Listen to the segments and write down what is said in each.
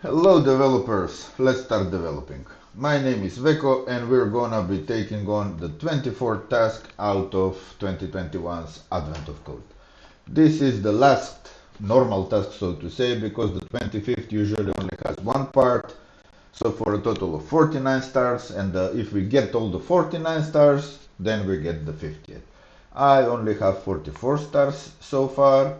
Hello developers, let's start developing. My name is Veko and we're gonna be taking on the 24th task out of 2021's Advent of Code. This is the last normal task, so to say, because the 25th usually only has one part, so for a total of 49 stars, and if we get all the 49 stars, then we get the 50th. I only have 44 stars so far,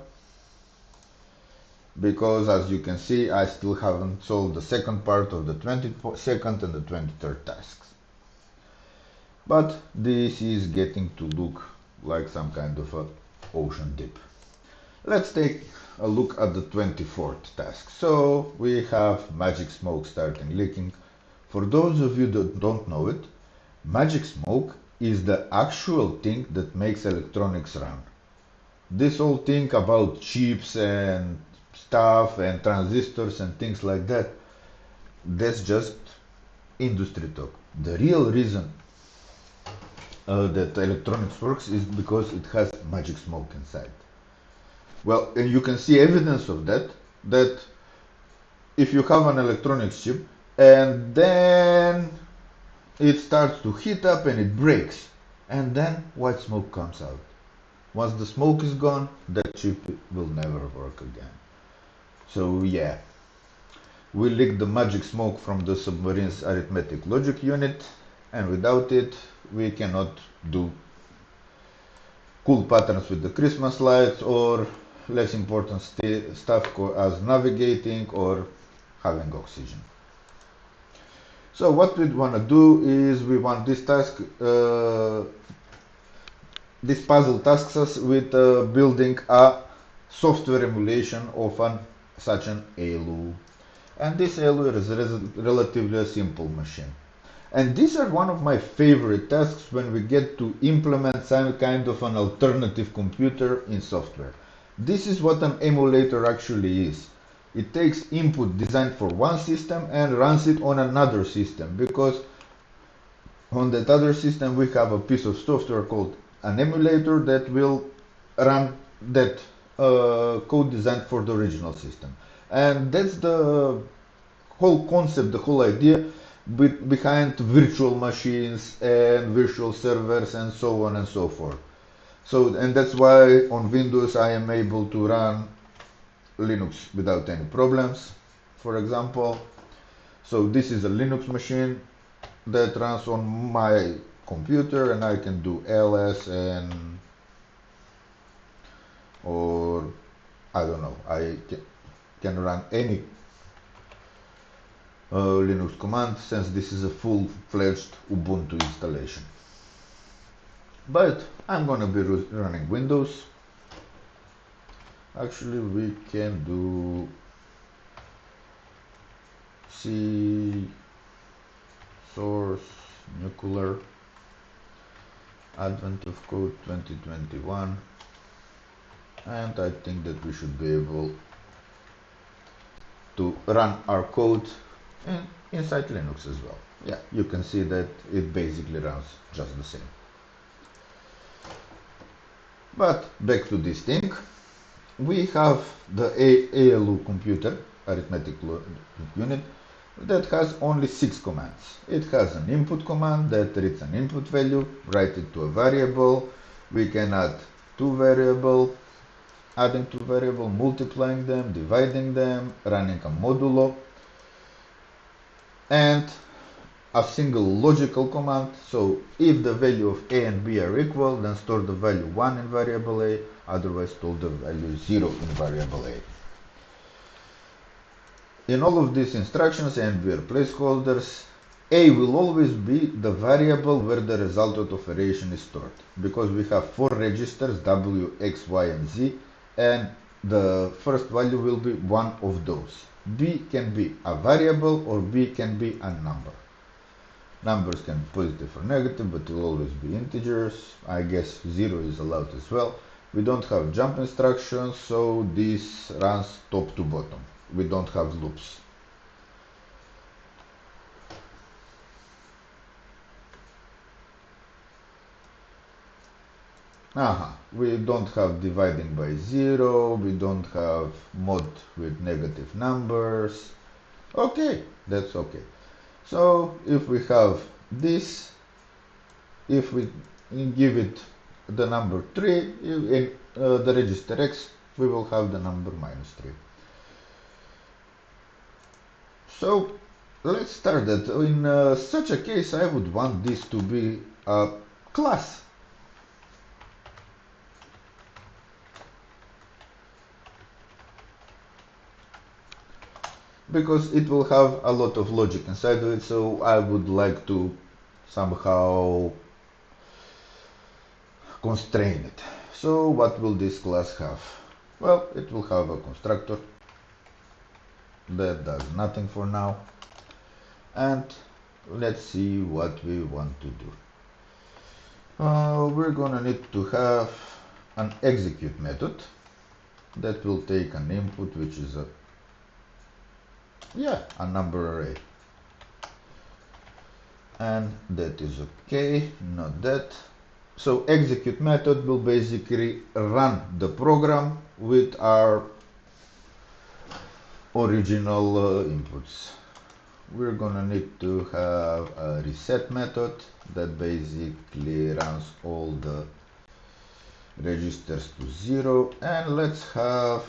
because as you can see I still haven't solved the second part of the 22nd and the 23rd tasks. But this is getting to look like some kind of a ocean dip. Let's take a look at the 24th task. So we have magic smoke starting leaking. For those of you that don't know it, magic smoke is the actual thing that makes electronics run. This whole thing about chips and stuff and transistors and things like that, that's just industry talk. The real reason that electronics works is because it has magic smoke inside. Well, and you can see evidence of that, that if you have an electronics chip and then it starts to heat up and it breaks, and then white smoke comes out. Once the smoke is gone, that chip will never work again. So yeah, we leak the magic smoke from the submarine's arithmetic logic unit, and without it, we cannot do cool patterns with the Christmas lights or less important stuff as navigating or having oxygen. So what we want to do is we want this task, this puzzle tasks us with building a software emulation of such an ALU. And this ALU is relatively a simple machine. And these are one of my favorite tasks when we get to implement some kind of an alternative computer in software. This is what an emulator actually is. It takes input designed for one system and runs it on another system, because on that other system we have a piece of software called an emulator that will run that code designed for the original system. And that's the whole concept, the whole idea behind virtual machines and virtual servers and so on and so forth. So, and that's why on Windows I am able to run Linux without any problems, for example. So this is a Linux machine that runs on my computer, and I can do ls and, or I don't know, I can run any Linux command, since this is a full-fledged Ubuntu installation. But I'm gonna be running Windows. Actually, we can do C source nuclear Advent of Code 2021, and I think that we should be able to run our code inside Linux as well. Yeah, you can see that it basically runs just the same. But back to this thing, we have the ALU computer, arithmetic unit, that has only 6 commands. It has an input command that reads an input value, write it to a variable. We can add two variables, adding two variables, multiplying them, dividing them, running a modulo, and a single logical command. So if the value of a and b are equal, then store the value 1 in variable a, otherwise store the value 0 in variable a. In all of these instructions, and we are placeholders, a will always be the variable where the result of operation is stored, because we have 4 registers w, x, y, and z, and the first value will be one of those. B can be a variable or B can be a number. Numbers can be positive or negative, but will always be integers. I guess 0 is allowed as well. We don't have jump instructions, so this runs top to bottom. We don't have loops. We don't have dividing by 0, we don't have mod with negative numbers. Okay, that's okay. So if we have this, if we give it the number 3 in the register X, we will have the number -3. So let's start that. In such a case, I would want this to be a class, because it will have a lot of logic inside of it, so I would like to somehow constrain it. So what will this class have? Well, it will have a constructor that does nothing for now, and let's see what we want to do. We're gonna need to have an execute method that will take an input, which is a number array, and that is okay, not that. So execute method will basically run the program with our original inputs. We're gonna need to have a reset method that basically runs all the registers to 0, and let's have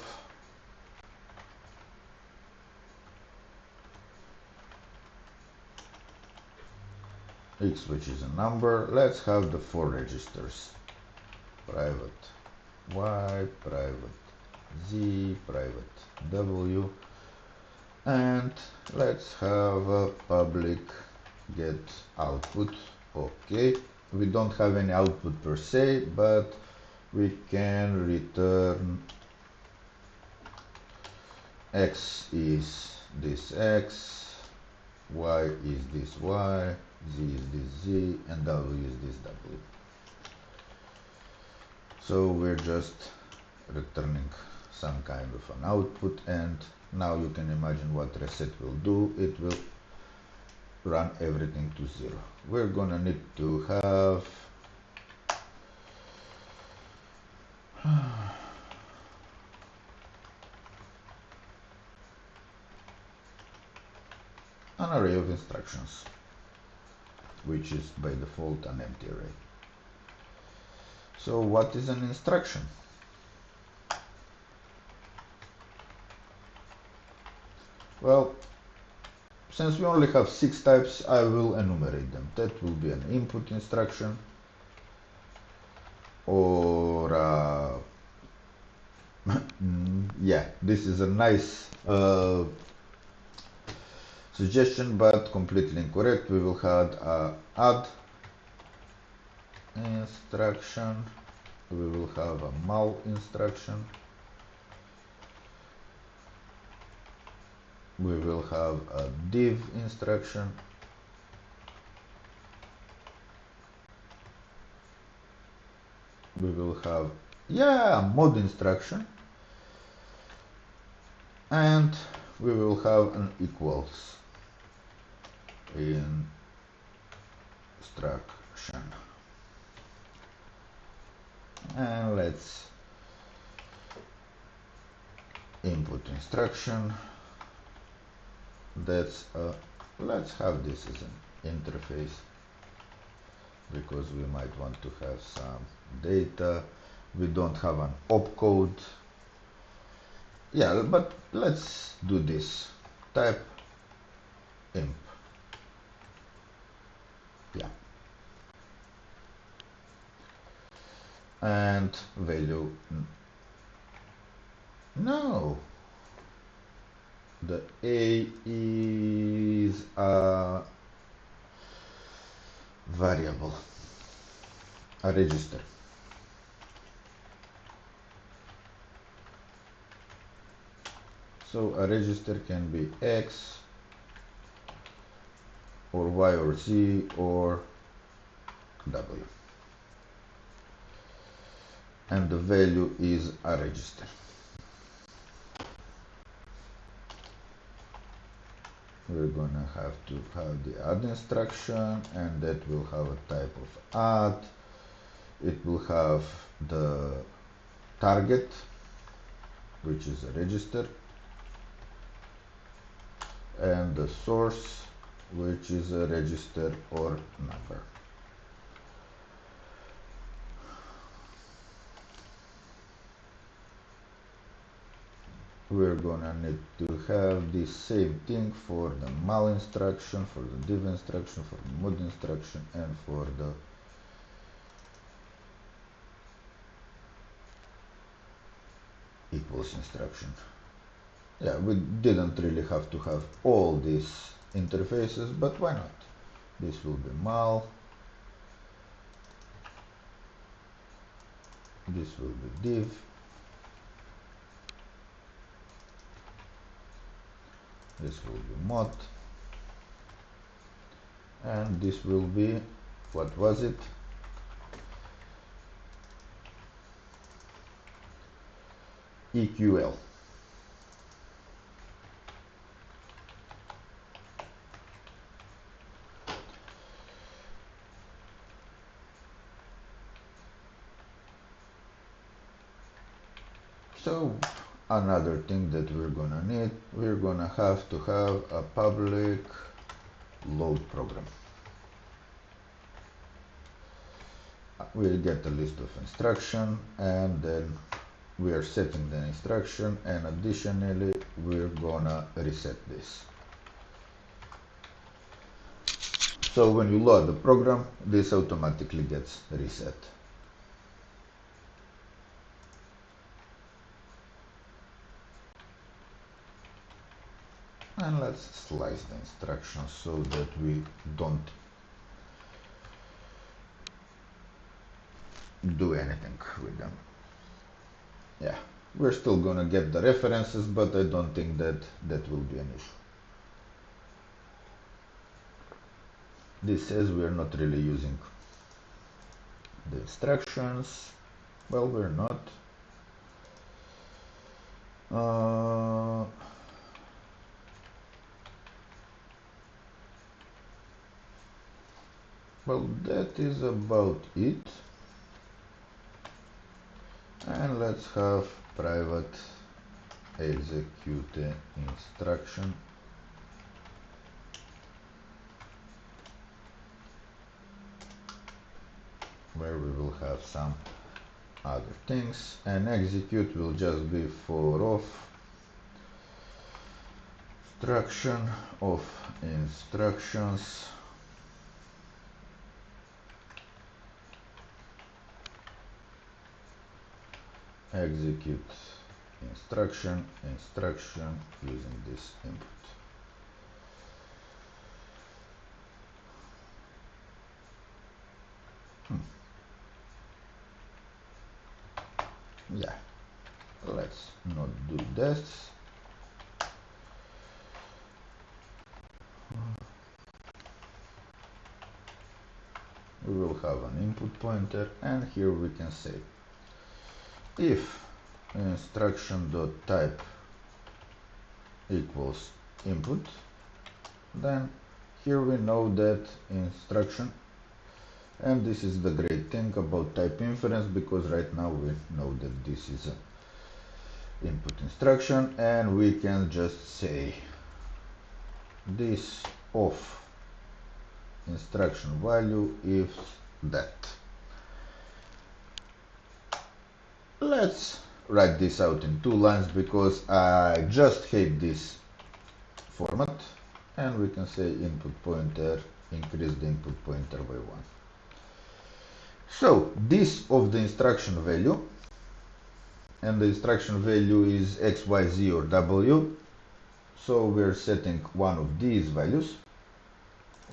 x, which is a number. Let's have the 4 registers: private y, private z, private w, and let's have a public get output. Okay, we don't have any output per se, but we can return x is this x, y is this y, z is this z, and w is this w. So we're just returning some kind of an output, and now you can imagine what reset will do. It will run everything to 0. We're gonna need to have an array of instructions, which is by default an empty array. So what is an instruction? Well, since we only have 6 types, I will enumerate them. That will be an input instruction, or yeah, this is a nice suggestion, but completely incorrect. We will have add instruction, we will have a mul instruction, we will have a div instruction, we will have a mod instruction, and we will have an equals instruction. And let's input instruction. That's let's have this as an interface, because we might want to have some data. We don't have an opcode. Yeah, but let's do this. Type imp. Yeah. And value. No. The A is a variable, a register. So a register can be X or Y or Z or W. And the value is a register. We're gonna have to have the add instruction, and that will have a type of add. It will have the target, which is a register, and the source, which is a register or number. We're gonna need to have the same thing for the mul instruction, for the div instruction, for the mud instruction, and for the equals instruction. Yeah, we didn't really have to have all these interfaces, but why not? This will be mul, this will be div, this will be mod, and this will be, what was it? EQL. So another thing that we're gonna need, we're gonna have to have a public load program. We'll get a list of instruction, and then we are setting the instruction, and additionally we're gonna reset this. So when you load the program, this automatically gets reset. And let's slice the instructions so that we don't do anything with them. Yeah, we're still gonna get the references, but I don't think that will be an issue. This says we're not really using the instructions. Well, we're not. Well, that is about it. And let's have private execute instruction. Where we will have some other things, and execute will just be for off instruction of instructions. Execute instruction using this input. Yeah, let's not do this. We will have an input pointer, and here we can say if instruction.type equals input, then here we know that instruction, and this is the great thing about type inference, because right now we know that this is an input instruction, and we can just say this of instruction value if that. Let's write this out in 2 lines because I just hate this format, and we can say input pointer, increase the input pointer by 1. So this of the instruction value, and the instruction value is x, y, z or w, so we're setting one of these values,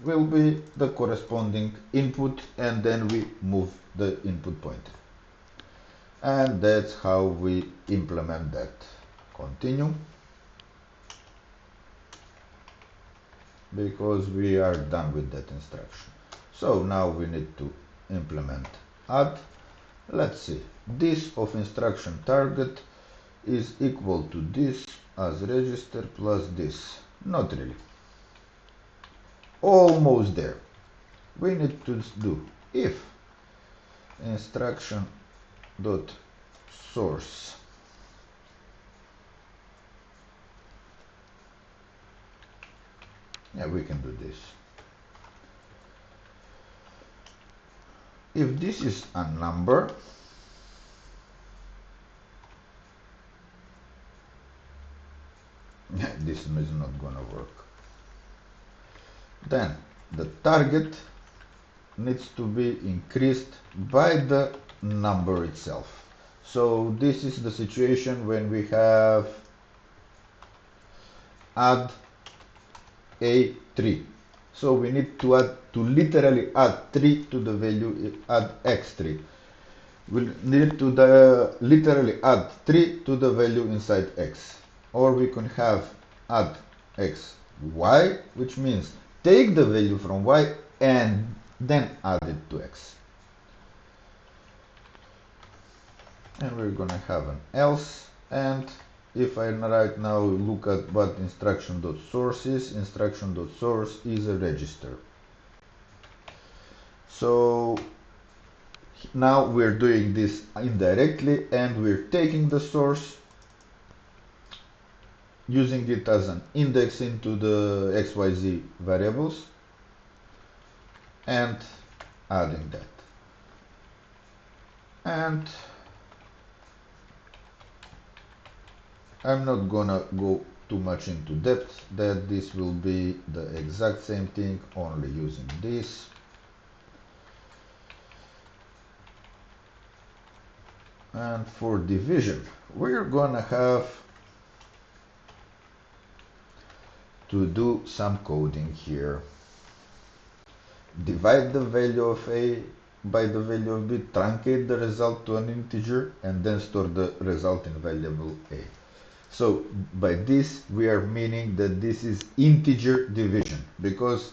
will be the corresponding input, and then we move the input pointer. And that's how we implement that. Continue, because we are done with that instruction. So now we need to implement add. Let's see, this of instruction target is equal to this as register plus this. Not really. Almost there. We need to do if instruction dot source Yeah, we can do this. If this is a number, this is not gonna work. Then the target needs to be increased by the number itself. So this is the situation when we have add a3. So we need to literally add 3 to the value, add x3. We need to literally add 3 to the value inside x. Or we can have add x y, which means take the value from y and then add it to x. And we're gonna have an else, and if I right now look at what instruction.source is a register. So now we're doing this indirectly, and we're taking the source, using it as an index into the xyz variables, and adding that. And I'm not gonna go too much into depth, that this will be the exact same thing, only using this. And for division, we're gonna have to do some coding here. Divide the value of a by the value of b, truncate the result to an integer, and then store the result in variable a. So by this we are meaning that this is integer division, because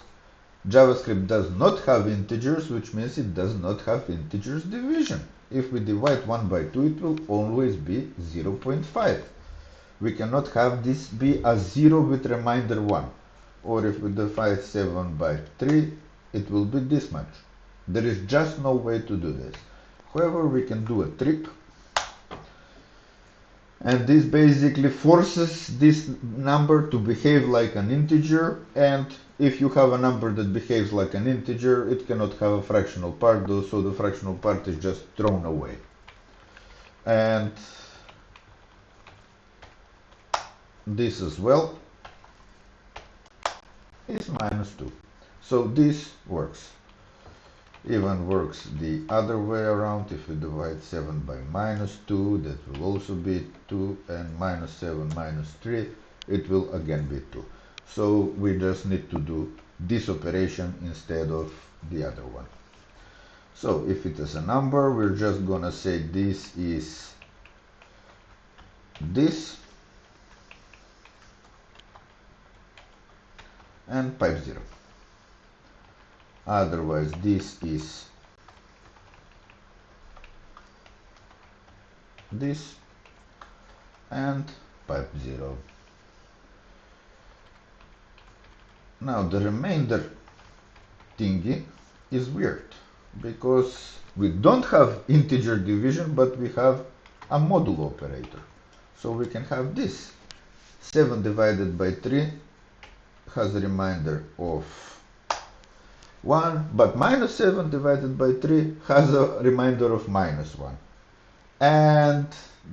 JavaScript does not have integers, which means it does not have integers division. If we divide 1 by 2, it will always be 0.5. We cannot have this be a 0 with remainder 1. Or if we divide 7 by 3, it will be this much. There is just no way to do this. However, we can do a trick, and this basically forces this number to behave like an integer, and if you have a number that behaves like an integer, it cannot have a fractional part, though, so the fractional part is just thrown away. And this as well is -2. So this works. Even works the other way around. If we divide 7 by -2, that will also be 2, and -7 minus 3, it will again be 2. So we just need to do this operation instead of the other one. So if it is a number, we're just gonna say this is this, and pipe 0. Otherwise this is this, and pipe 0. Now the remainder thingy is weird, because we don't have integer division, but we have a modulo operator. So we can have this. 7 divided by 3 has a remainder of 1, but -7 divided by 3 has a remainder of -1. And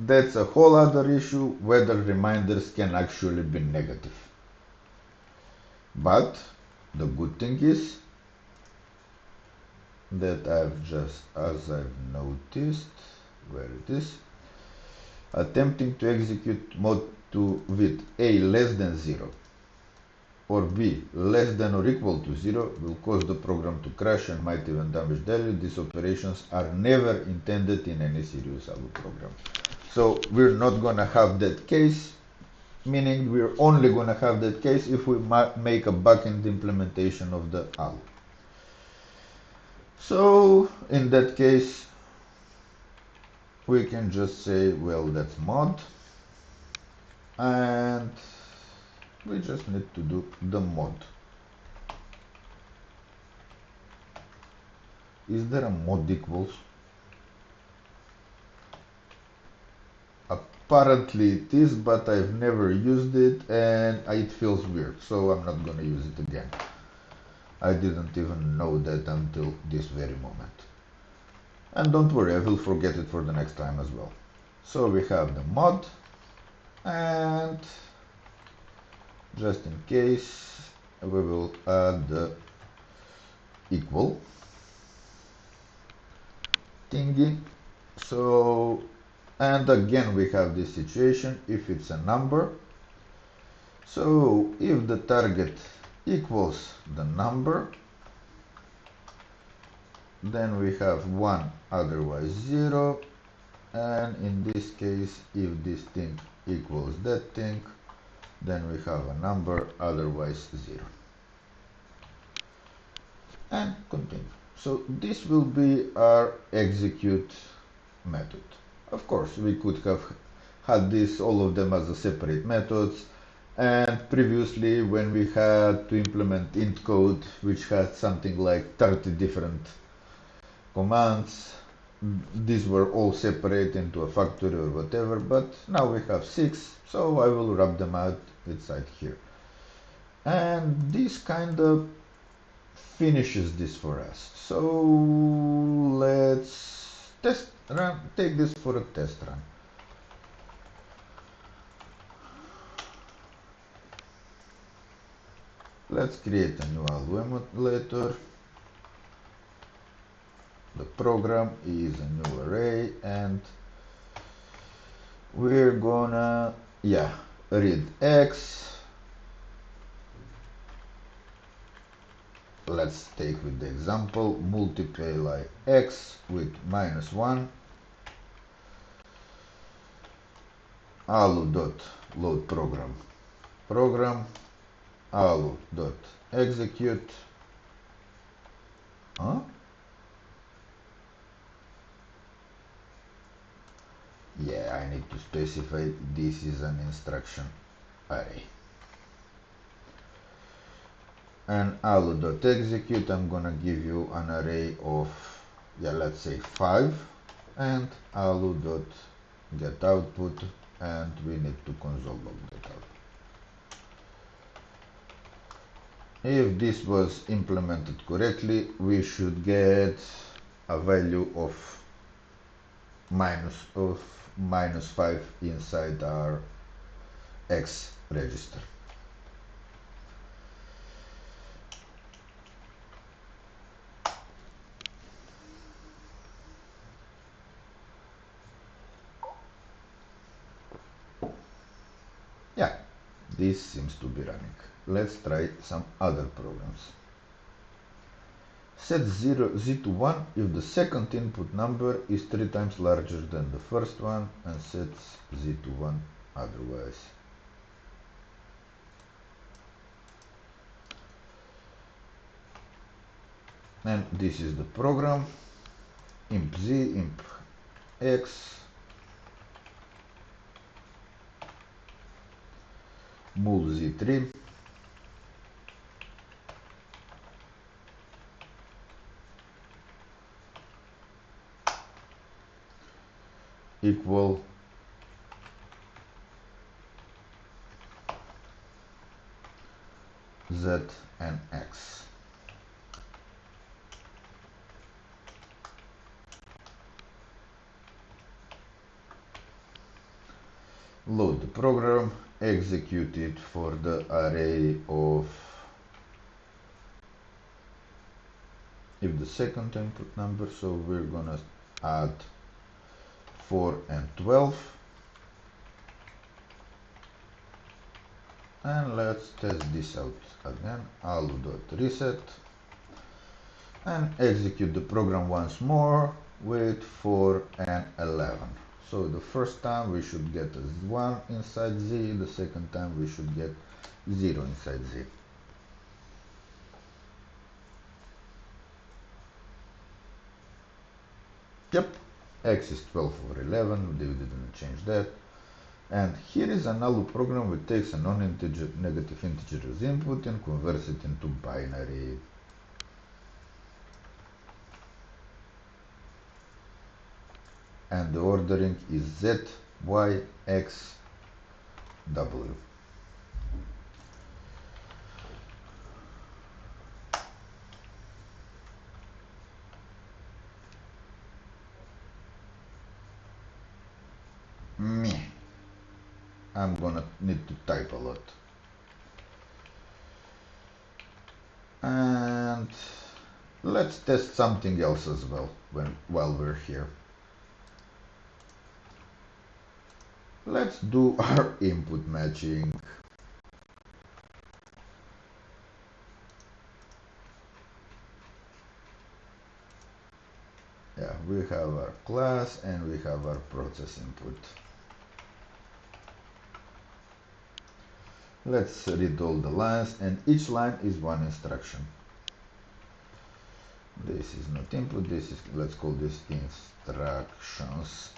that's a whole other issue, whether reminders can actually be negative. But the good thing is that as I've noticed, where it is, attempting to execute mode 2 with a less than 0 or b less than or equal to 0 will cause the program to crash and might even damage value. These operations are never intended in any serious ALU program. So we're not gonna have that case, meaning we're only gonna have that case if we make a backend implementation of the ALU. So in that case, we can just say, well, that's mod, and we just need to do the mod. Is there a mod equals? apparently it is, but I've never used it and it feels weird, so I'm not gonna use it again. I didn't even know that until this very moment. And don't worry, I will forget it for the next time as well. So we have the mod, and just in case we will add the equal thingy. So, and again we have this situation if it's a number. So if the target equals the number, then we have 1, otherwise 0, and in this case if this thing equals that thing, then we have a number, otherwise 0. And continue. So this will be our execute method. Of course, we could have had this, all of them as a separate methods, and previously when we had to implement int code, which had something like 30 different commands, these were all separate into a factory or whatever, but now we have 6, so I will wrap them out inside here. And this kind of finishes this for us. So let's take this for a test run. Let's create a new Alu emulator. The program is a new array, and we're gonna read x. Let's take with the example, multiply x with -1, alu.load program alu.execute. Yeah, I need to specify this is an instruction array. And alu.execute, I'm gonna give you an array of, let's say 5, and alu.getOutput, and we need to console log that out. If this was implemented correctly, we should get a value of -5 inside our X register. Yeah, this seems to be running. Let's try some other programs. Set z to 1 if the second input number is 3 times larger than the first one, and set z to 1 otherwise. And this is the program, imp z, imp x, mul z3, equal z and x. Load the program, execute it for the array of, if the second input number, so we're gonna add 4 and 12, and let's test this out again, alu.reset, and execute the program once more with 4 and 11. So the first time we should get a 1 inside z, the second time we should get 0 inside z. Yep, x is 12 over 11, we didn't change that. And here is an ALU program which takes a non-integer negative integer as input and converts it into binary. And the ordering is Z y, x, w. Meh. I'm gonna need to type a lot. And let's test something else as well while we're here. Let's do our input matching. Yeah, we have our class and we have our process input. Let's read all the lines, and each line is one instruction. This is not input, this is, let's call this instructions.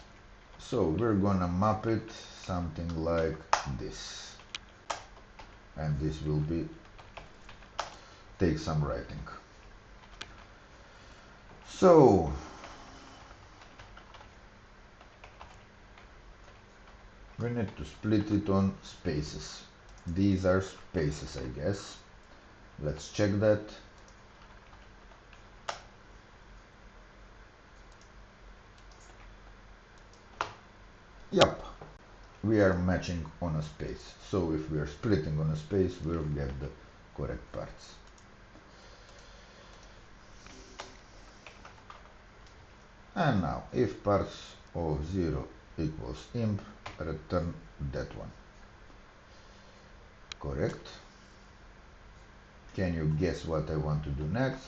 So we're gonna map it something like this. And this will be, take some writing. So, we need to split it on spaces. These are spaces, I guess. Let's check that. Yep, we are matching on a space. So if we are splitting on a space, we'll get the correct parts. And now, if parts of 0 equals imp, return that one. Correct. Can you guess what I want to do next?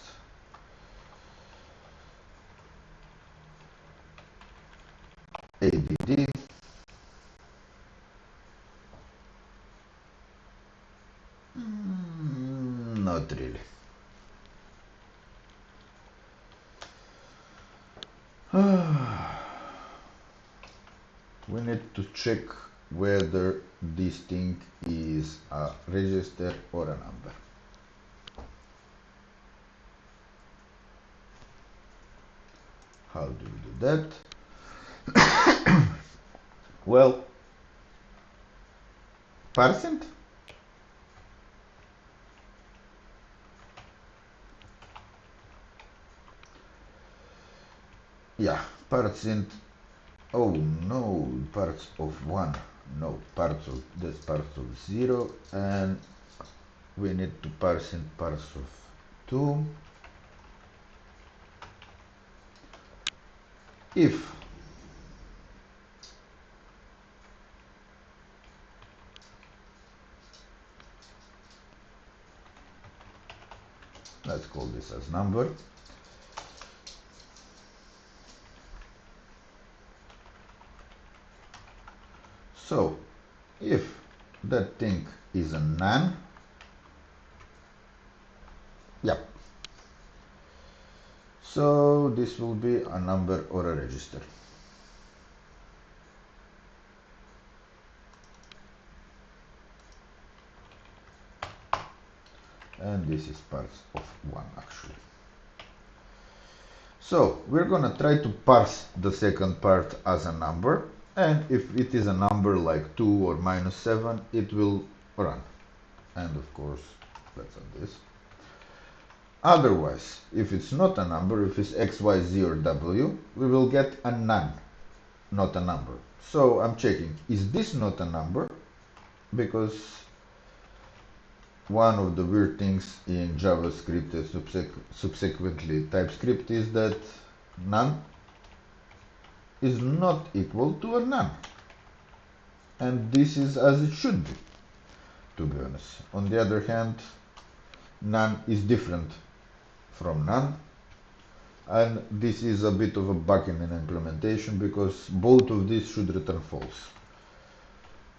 ADD. Not really. We need to check whether this thing is a register or a number. How do we do that? Well, percent. Yeah, percent. Oh no, parts of 1. No, parts of this parts of 0, and we need to parse in parts of 2. If let's call this as number. So if that thing is a non, yep. So this will be a number or a register. And this is parts of 1 actually. So we're gonna try to parse the second part as a number, and if it is a number like 2 or -7, it will run. And of course, let's add this. Otherwise, if it's not a number, if it's x, y, z, or w, we will get a none, not a number. So I'm checking, is this not a number? Because one of the weird things in JavaScript and subsequently TypeScript is that none is not equal to a none. And this is as it should be, to be honest. On the other hand, none is different from none. And this is a bit of a bug in an implementation because both of these should return false.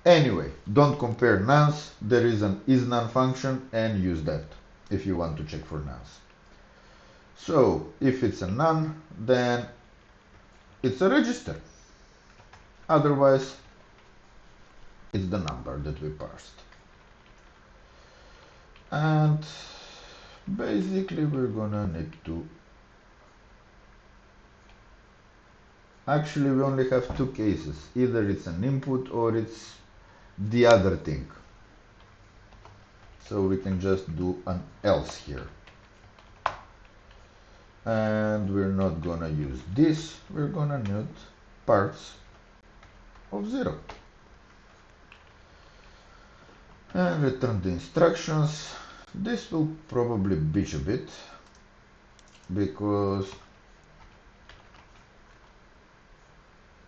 Anyway, don't compare nonce. There is an isNone function and use that if you want to check for nonce. So if it's a none, then it's a register. Otherwise, it's the number that we parsed. And basically we're gonna need to Actually, we only have two cases. Either it's an input or it's the other thing. So we can just do an else here. And we're not gonna use this, we're gonna need parts of 0. And return the instructions. This will probably bitch a bit, because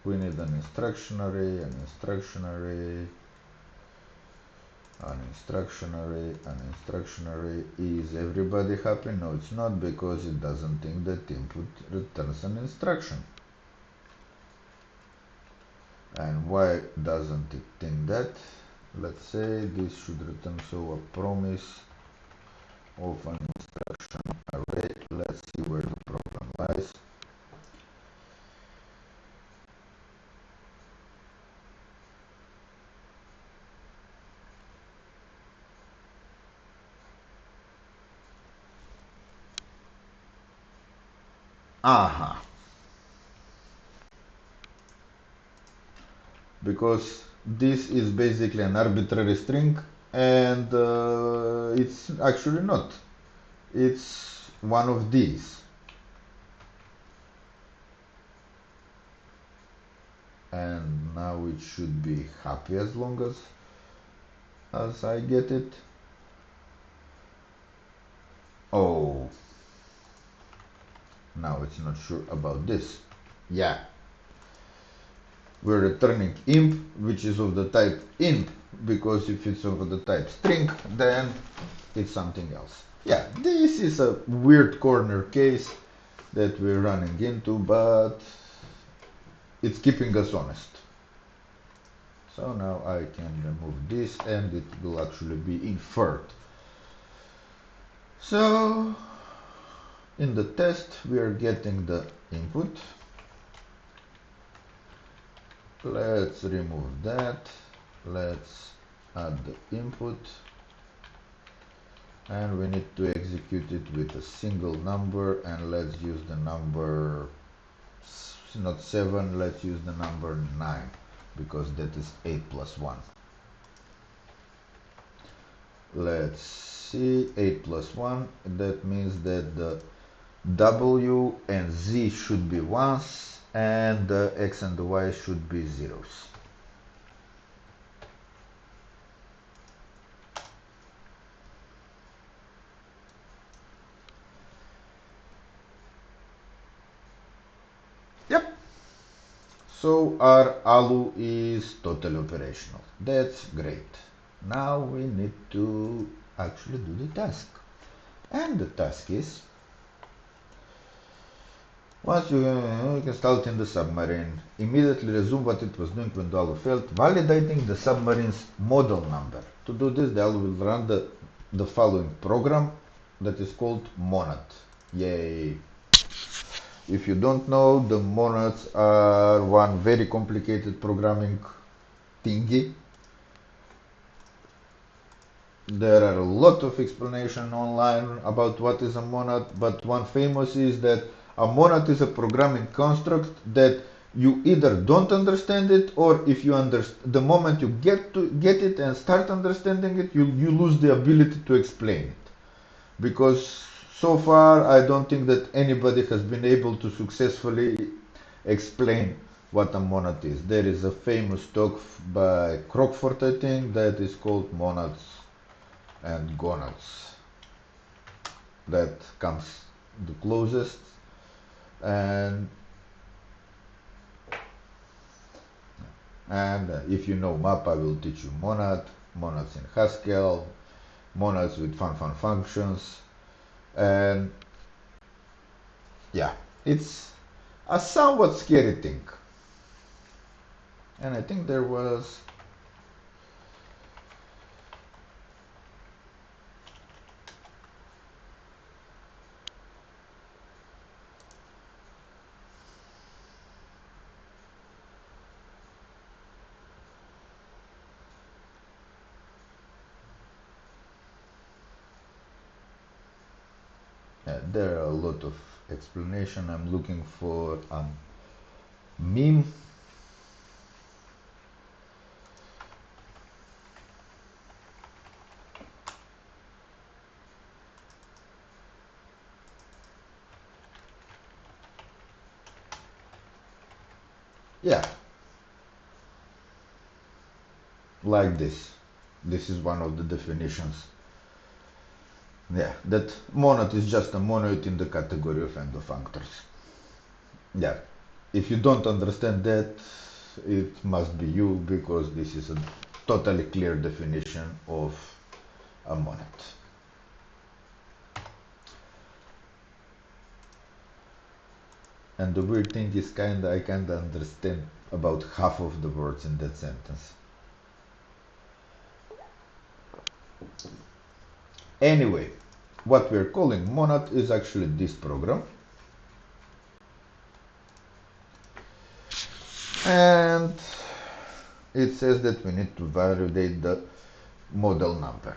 we need an instruction array, an instruction array, an instruction array, an instruction array. Is everybody happy? No, it's not, because it doesn't think that input returns an instruction. And why doesn't it think that? Let's say this should return, so a promise of an instruction array. Let's see where the problem lies. Aha. Because this is basically an arbitrary string, and it's actually not. It's one of these. And now it should be happy as long as I get it. Oh, now it's not sure about this. Yeah, we're returning imp, which is of the type imp, because if it's of the type string, then it's something else. Yeah, this is a weird corner case that we're running into, but it's keeping us honest. So now I can remove this and it will actually be inferred. So in the test we are getting the input. Let's remove that. Let's add the input. And we need to execute it with a single number, and let's use the number, not 7, let's use the number 9, because that is 8 plus 1. Let's see, 8 plus 1, that means that the W and Z should be 1s, and the X and the Y should be 0s. Yep. So our ALU is totally operational. That's great. Now we need to actually do the task. And the task is, once you install it in the submarine, immediately resume what it was doing when the ALU failed, validating the submarine's model number. To do this, the ALU will run the following program that is called monad. Yay! If you don't know, the monads are one very complicated programming thingy. There are a lot of explanation online about what is a monad, but one famous is that a monad is a programming construct that you either don't understand it, or if you understand, the moment you get it and start understanding it, you lose the ability to explain it. Because so far I don't think that anybody has been able to successfully explain what a monad is. There is a famous talk by Crockford, I think, that is called Monads and Gonads. That comes the closest. And if you know map, I will teach you monads in Haskell, monads with fun functions, and yeah, it's a somewhat scary thing. And I think there was there are a lot of explanation. I'm looking for meme. Yeah, like this. This is one of the definitions. Yeah, that monad is just a monoid in the category of endofunctors. Yeah, if you don't understand that, it must be you, because this is a totally clear definition of a monad. And the weird thing is I kinda understand about half of the words in that sentence. Anyway, what we're calling monad is actually this program. And it says that we need to validate the model number.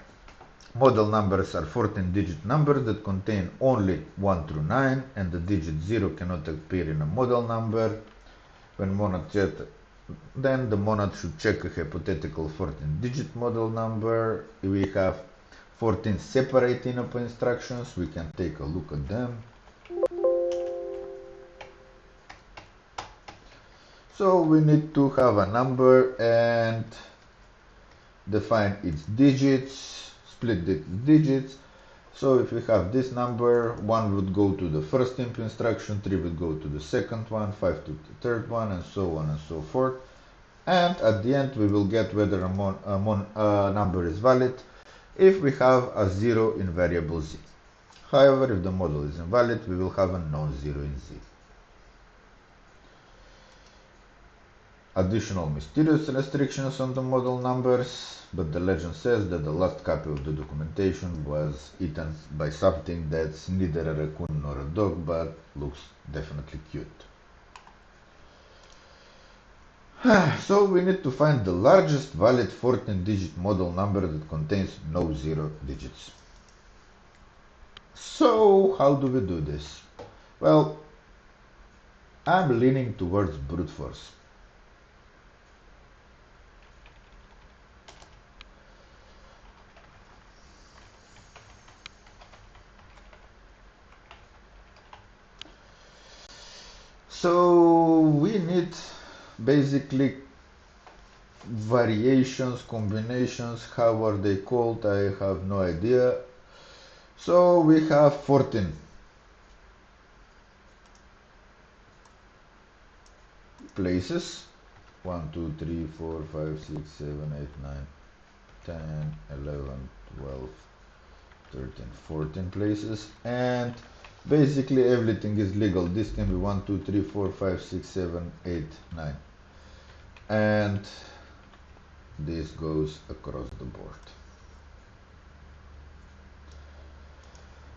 Model numbers are 14-digit numbers that contain only 1 through 9, and the digit 0 cannot appear in a model number. When monad check, then the monad should check a hypothetical 14-digit model number. We have 14 separate INOP instructions. We can take a look at them. So we need to have a number and define its digits, split its digits. So if we have this number, 1 would go to the first INP instruction, 3 would go to the second one, 5 to the third one, and so on and so forth. And at the end we will get whether a number is valid if we have a 0 in variable z. However, if the model is invalid, we will have a non-zero in z. Additional mysterious restrictions on the model numbers, but the legend says that the last copy of the documentation was eaten by something that's neither a raccoon nor a dog, but looks definitely cute. So we need to find the largest valid 14-digit model number that contains no 0 digits. So how do we do this? Well, I'm leaning towards brute force. So we need basically variations, combinations, how are they called? I have no idea. So we have 14 places. 1, 2, 3, 4, 5, 6, 7, 8, 9, 10, 11, 12, 13, 14 places. And basically everything is legal. This can be 1, 2, 3, 4, 5, 6, 7, 8, 9. And this goes across the board.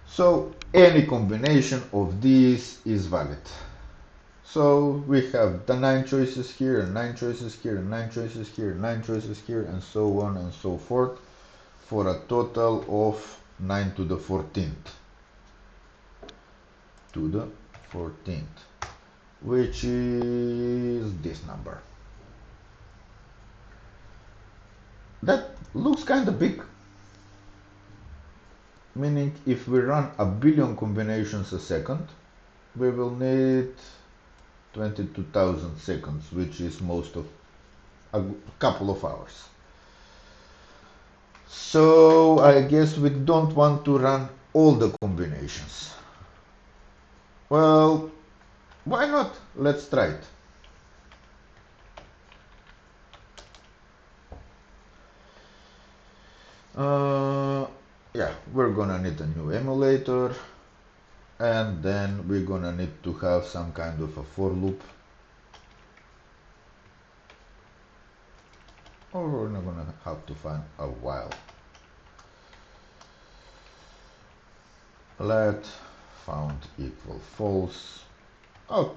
So any combination of these is valid. So we have the 9 choices here, and 9 choices here, and 9 choices here, and 9 choices here, and so on and so forth, for a total of 9 to the 14th. To the 14th, which is this number. That looks kind of big. Meaning if we run a billion combinations a second, we will need 22,000 seconds, which is most of a couple of hours. So I guess we don't want to run all the combinations. Well, why not? Let's try it. Yeah, we're gonna need a new emulator, and then we're gonna need to have some kind of a for loop, or we're not gonna have to find a while. Let found equal false. Oh,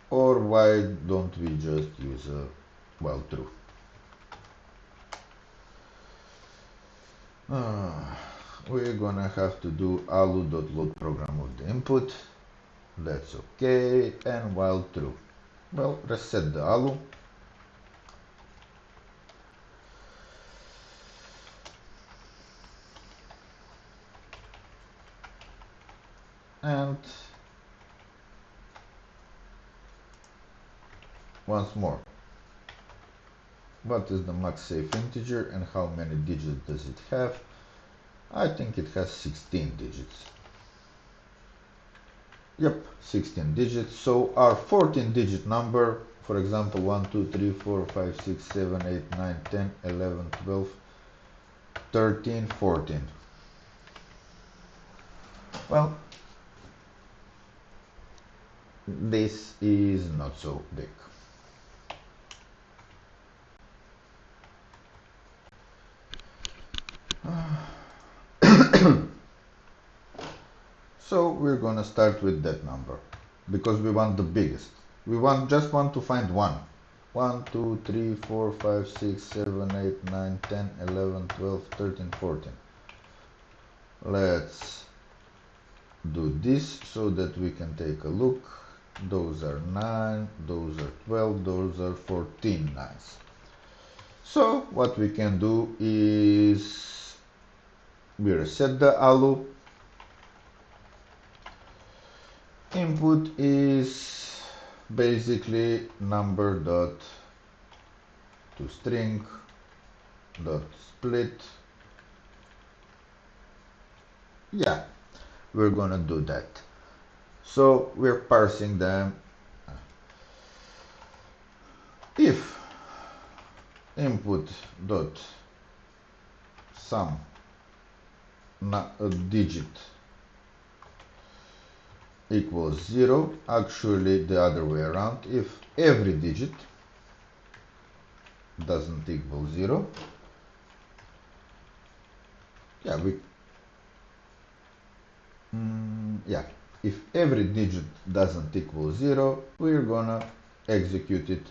or why don't we just use a while true? We're gonna have to do alu.load program of the input. That's okay, and while true. Well, reset the ALU. And once more, what is the max safe integer and how many digits does it have? I think it has 16 digits. Yep, 16 digits. So our 14 digit number, for example, 1, 2, 3, 4, 5, 6, 7, 8, 9, 10, 11, 12, 13, 14. Well, this is not so big. So we're gonna start with that number because we want the biggest. We just want to find one. 1, 2, 3, 4, 5, 6, 7, 8, 9, 10, 11, 12, 13, 14. Let's do this so that we can take a look. Those are 9, those are 12, those are 14 nines. So what we can do is we reset the ALU. Input is basically number dot to string dot split. Yeah, we're gonna do that. So we're parsing them. If input dot sum a digit equals 0, actually the other way around, if every digit doesn't equal 0, yeah, if every digit doesn't equal 0, we're gonna execute it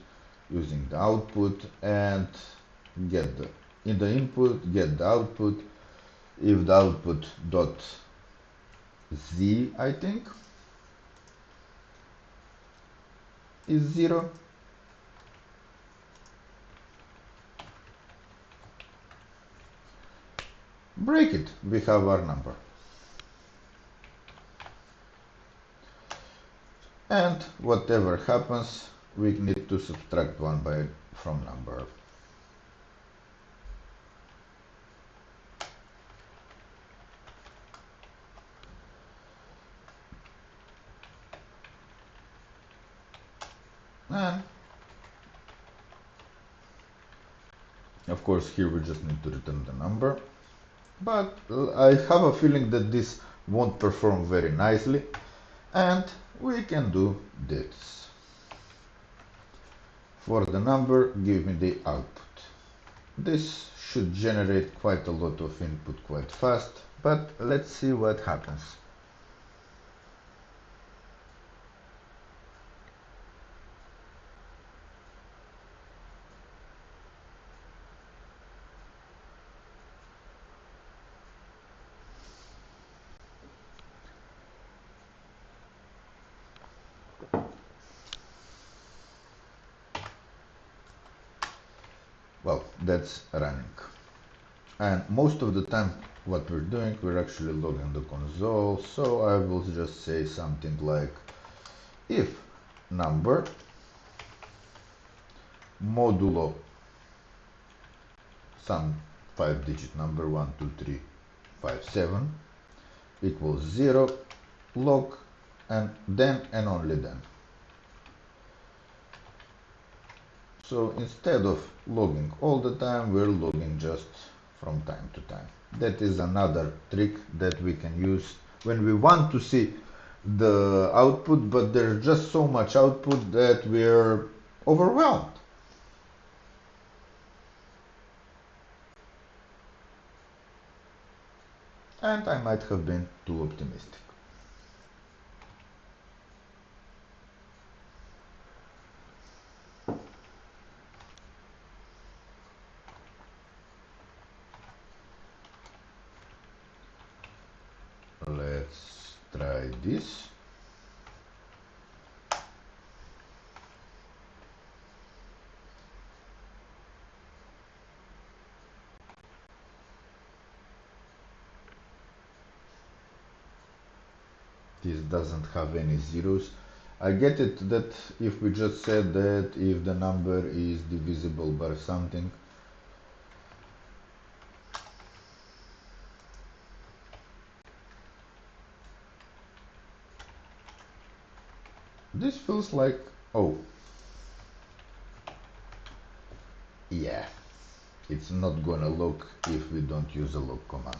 using the output and get in the input, get the output. If the output dot z, I think, is 0, break it, we have our number. And whatever happens, we need to subtract 1 from number. And of course here we just need to return the number. But I have a feeling that this won't perform very nicely, and we can do this. For the number, give me the output. This should generate quite a lot of input quite fast, but let's see what happens. Well, that's running. And most of the time what we're doing, we're actually logging the console, so I will just say something like if number modulo some 5-digit number 1, 2, 3, 5, 7 equals 0, log, and then and only then. So instead of logging all the time, we're logging just from time to time. That is another trick that we can use when we want to see the output, but there's just so much output that we're overwhelmed. And I might have been too optimistic. Let's try this. this doesn't have any zeros. I get it that if we just said that if the number is divisible by something, this feels like, oh, yeah, it's not gonna look if we don't use a log command.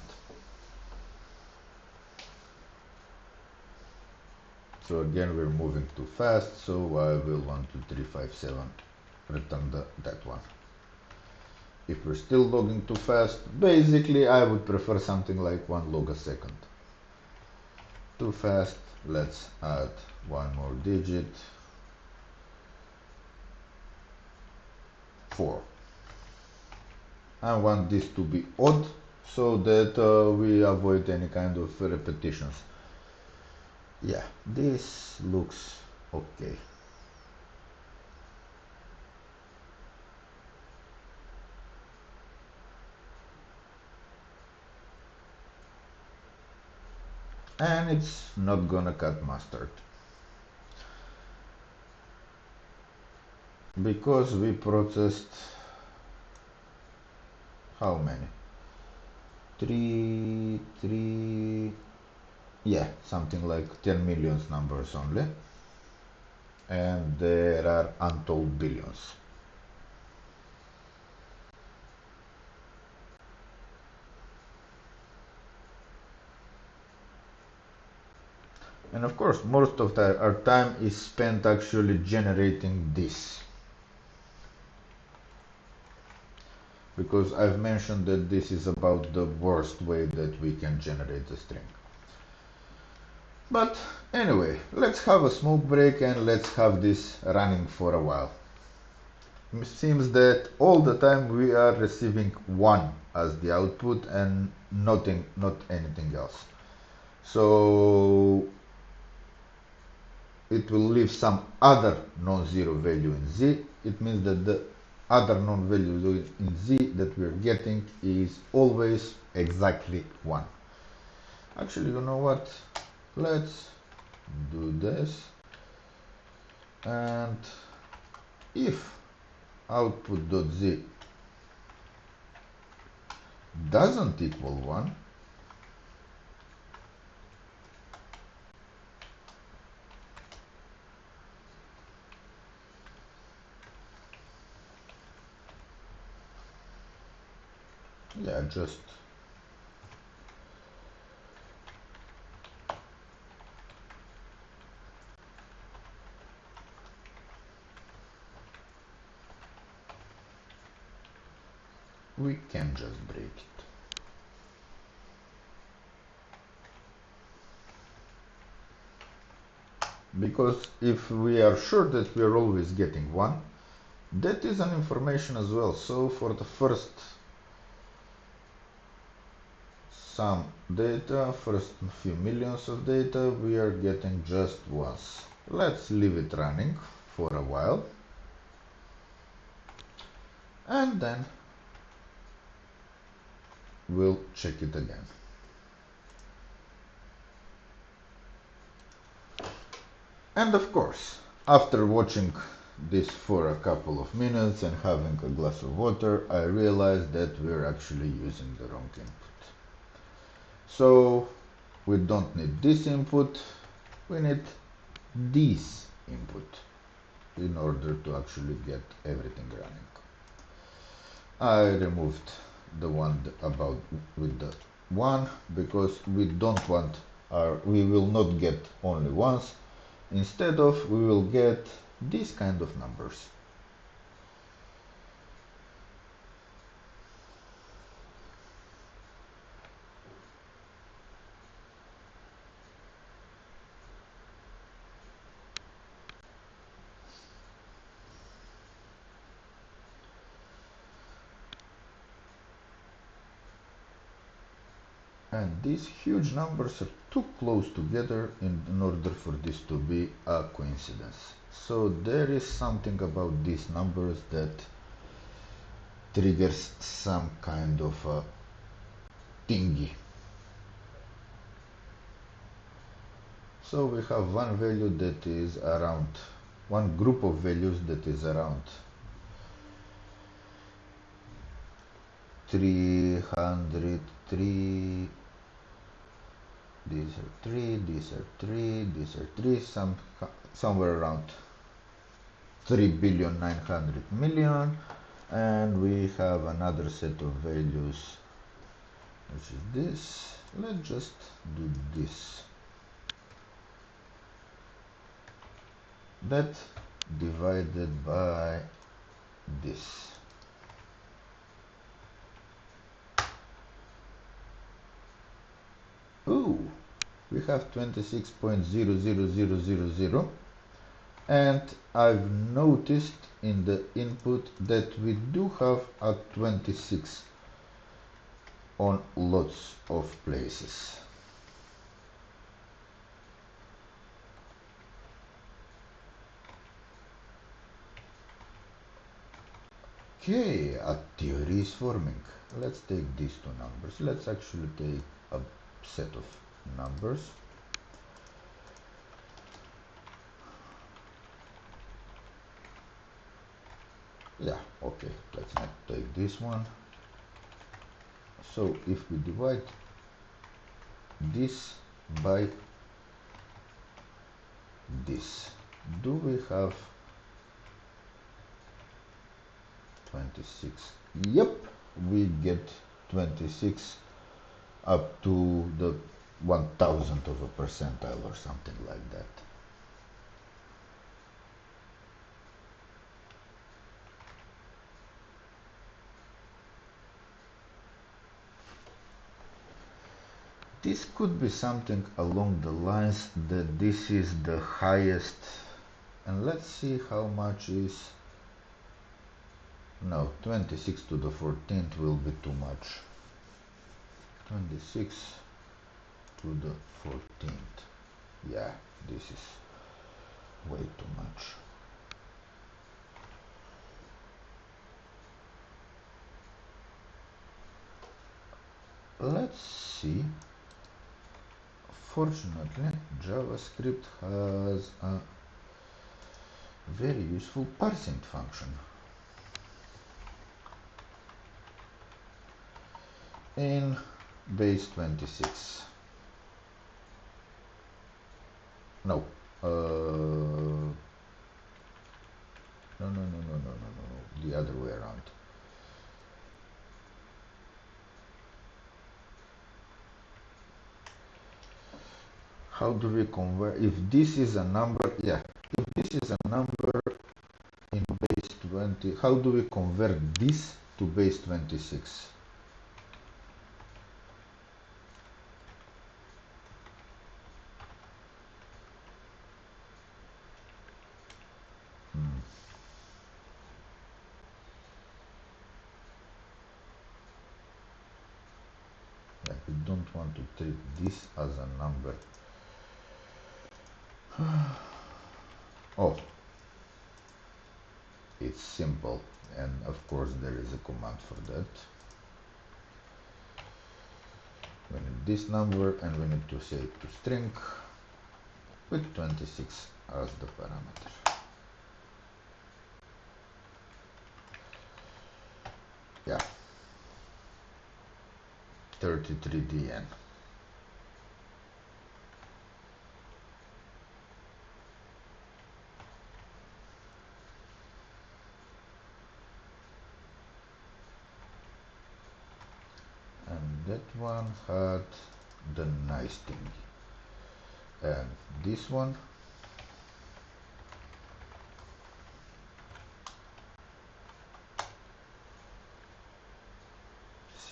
So again, we're moving too fast, so I will 1, 2, 3, 5, 7 return that one. If we're still logging too fast, basically I would prefer something like 1 log a second. Too fast, let's add one more digit, 4. I want this to be odd so that we avoid any kind of repetitions. Yeah, this looks okay. And it's not gonna cut mustard because we processed how many? Three, yeah, something like 10 millions numbers only, and there are untold billions. And of course, most of our time is spent actually generating this. Because I've mentioned that this is about the worst way that we can generate a string. But anyway, let's have a smoke break and let's have this running for a while. It seems that all the time we are receiving 1 as the output and not anything else. So it will leave some other non-zero value in z. It means that the other non-value in z that we're getting is always exactly 1. Actually, you know what? Let's do this. And if output.z doesn't equal 1, yeah, just we can just break it. Because if we are sure that we are always getting 1, that is an information as well. So for the first some data, first few millions of data, we are getting just once. Let's leave it running for a while. And then we'll check it again. And of course, after watching this for a couple of minutes and having a glass of water, I realized that we're actually using the wrong input. So we don't need this input, we need this input in order to actually get everything running. I removed the one about with the 1 because we don't want we will not get only ones. Instead of, we will get these kind of numbers. And these huge numbers are too close together in order for this to be a coincidence. So there is something about these numbers that triggers some kind of a thingy. So we have one value that is around, one group of values that is around 303. These are 3, these are 3, these are 3, somewhere around 3,900,000,000, and we have another set of values, which is this. Let's just do this. That divided by this. Ooh, we have 26.00000, and I've noticed in the input that we do have a 26 on lots of places. Okay, a theory is forming. Let's take these two numbers. Let's actually take a set of numbers. Yeah, okay, let's not take this one. So if we divide this by this, do we have 26? Yep, we get 26 up to the 1,000th of a percentile or something like that. This could be something along the lines that this is the highest, and let's see how much is. No, 26 to the 14th will be too much. 26 to the 14th. Yeah, this is way too much. Let's see. Fortunately, JavaScript has a very useful parsing function. In base 26. No. No, no, no, no, no, no, no, no. The other way around. How do we convert? If this is a number, yeah. If this is a number in base 20, how do we convert this to base 26? Yeah, we don't want to treat this as a number. Oh, it's simple, and of course there is a command for that. We need this number, and we need to say to string with 26 as the parameter. Yeah, 33dn. And that one had the nice thing. And this one,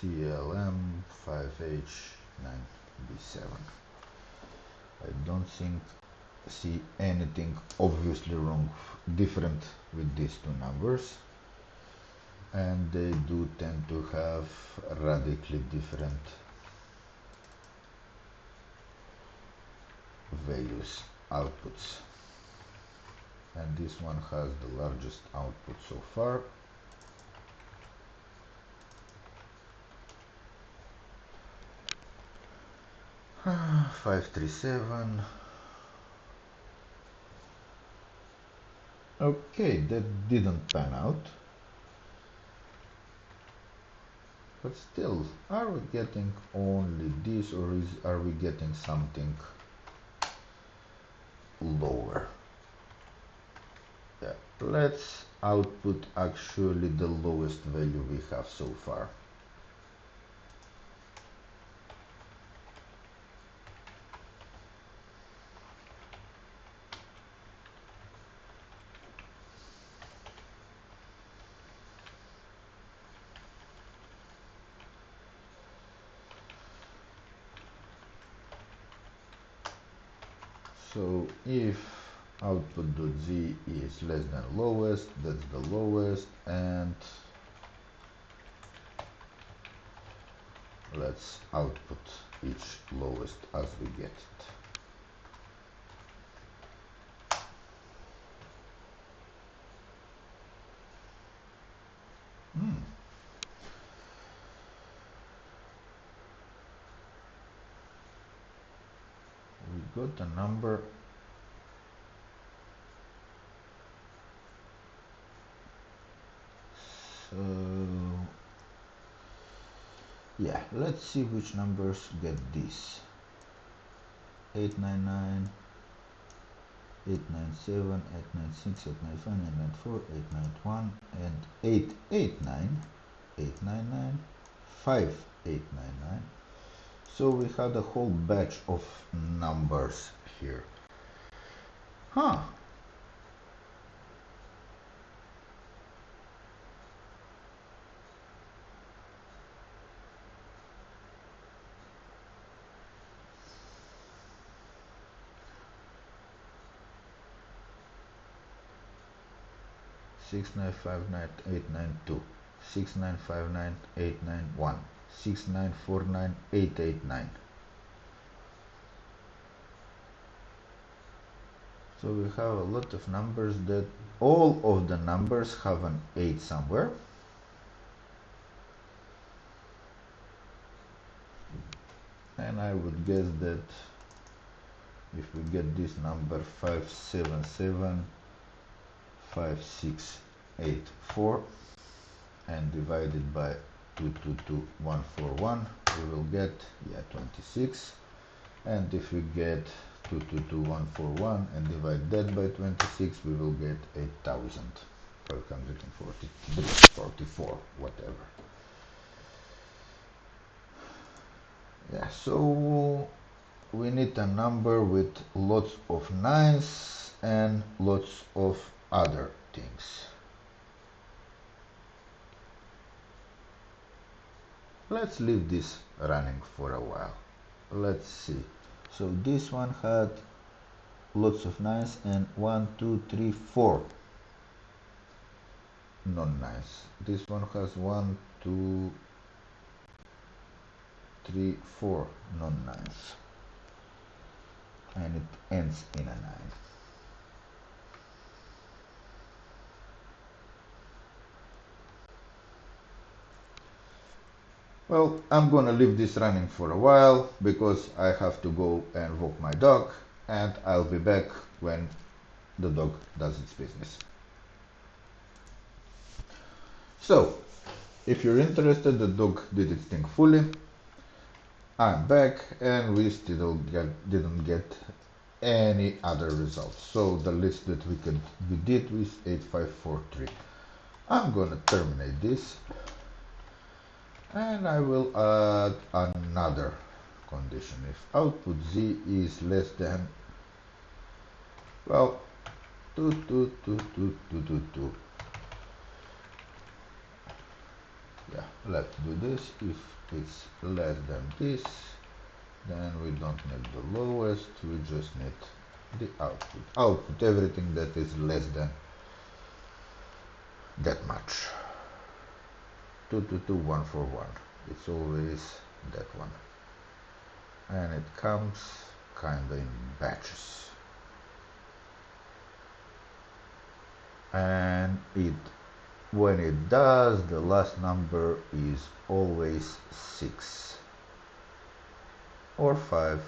CLM 5H9B7. I don't see anything obviously wrong, different with these two numbers, and they do tend to have radically different values, outputs, and this one has the largest output so far. Ah, 537. Okay, that didn't pan out. But still, are we getting only this, or are we getting something lower? Yeah, let's output actually the lowest value we have so far. So if output.z is less than lowest, that's the lowest, and let's output each lowest as we get it. We got a number. So yeah, let's see which numbers get this. 899, 897, 896, 895, 894, 891, and 889, 899, 5899. So we had a whole batch of numbers here. Huh. 6959892, 6959891, 6949889. So we have a lot of numbers that all of the numbers have an 8 somewhere. And I would guess that if we get this number 5775684 and divide it by 222141, we will get 26. And if we get 222141 and divide that by 26, we will get 8544, whatever. Yeah, so we need a number with lots of nines and lots of other things. Let's leave this running for a while. Let's see. So this one had lots of nines and 1, 2, 3, 4 non-nines. This one has 1, 2, 3, 4 non-nines. And it ends in a 9. Well, I'm gonna leave this running for a while because I have to go and walk my dog, and I'll be back when the dog does its business. So, if you're interested, the dog did its thing fully. I'm back and we still didn't get any other results. So the list that we did was 8543. I'm gonna terminate this and I will add another condition. If output z is less than, well, 2, 2, 2, 2, 2, 2, 2. Yeah, let's do this. If it's less than this, then we don't need the lowest, we just need the output. Output everything that is less than that much. 222141. It's always that one. And it comes kinda in batches. And when it does, the last number is always 6 or 5.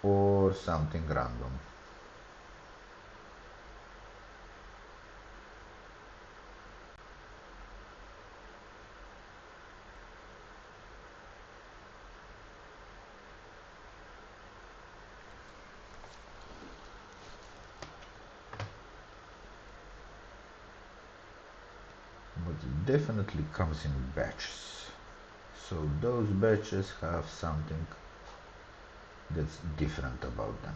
or something random. But it definitely comes in batches. So those batches have something that's different about them.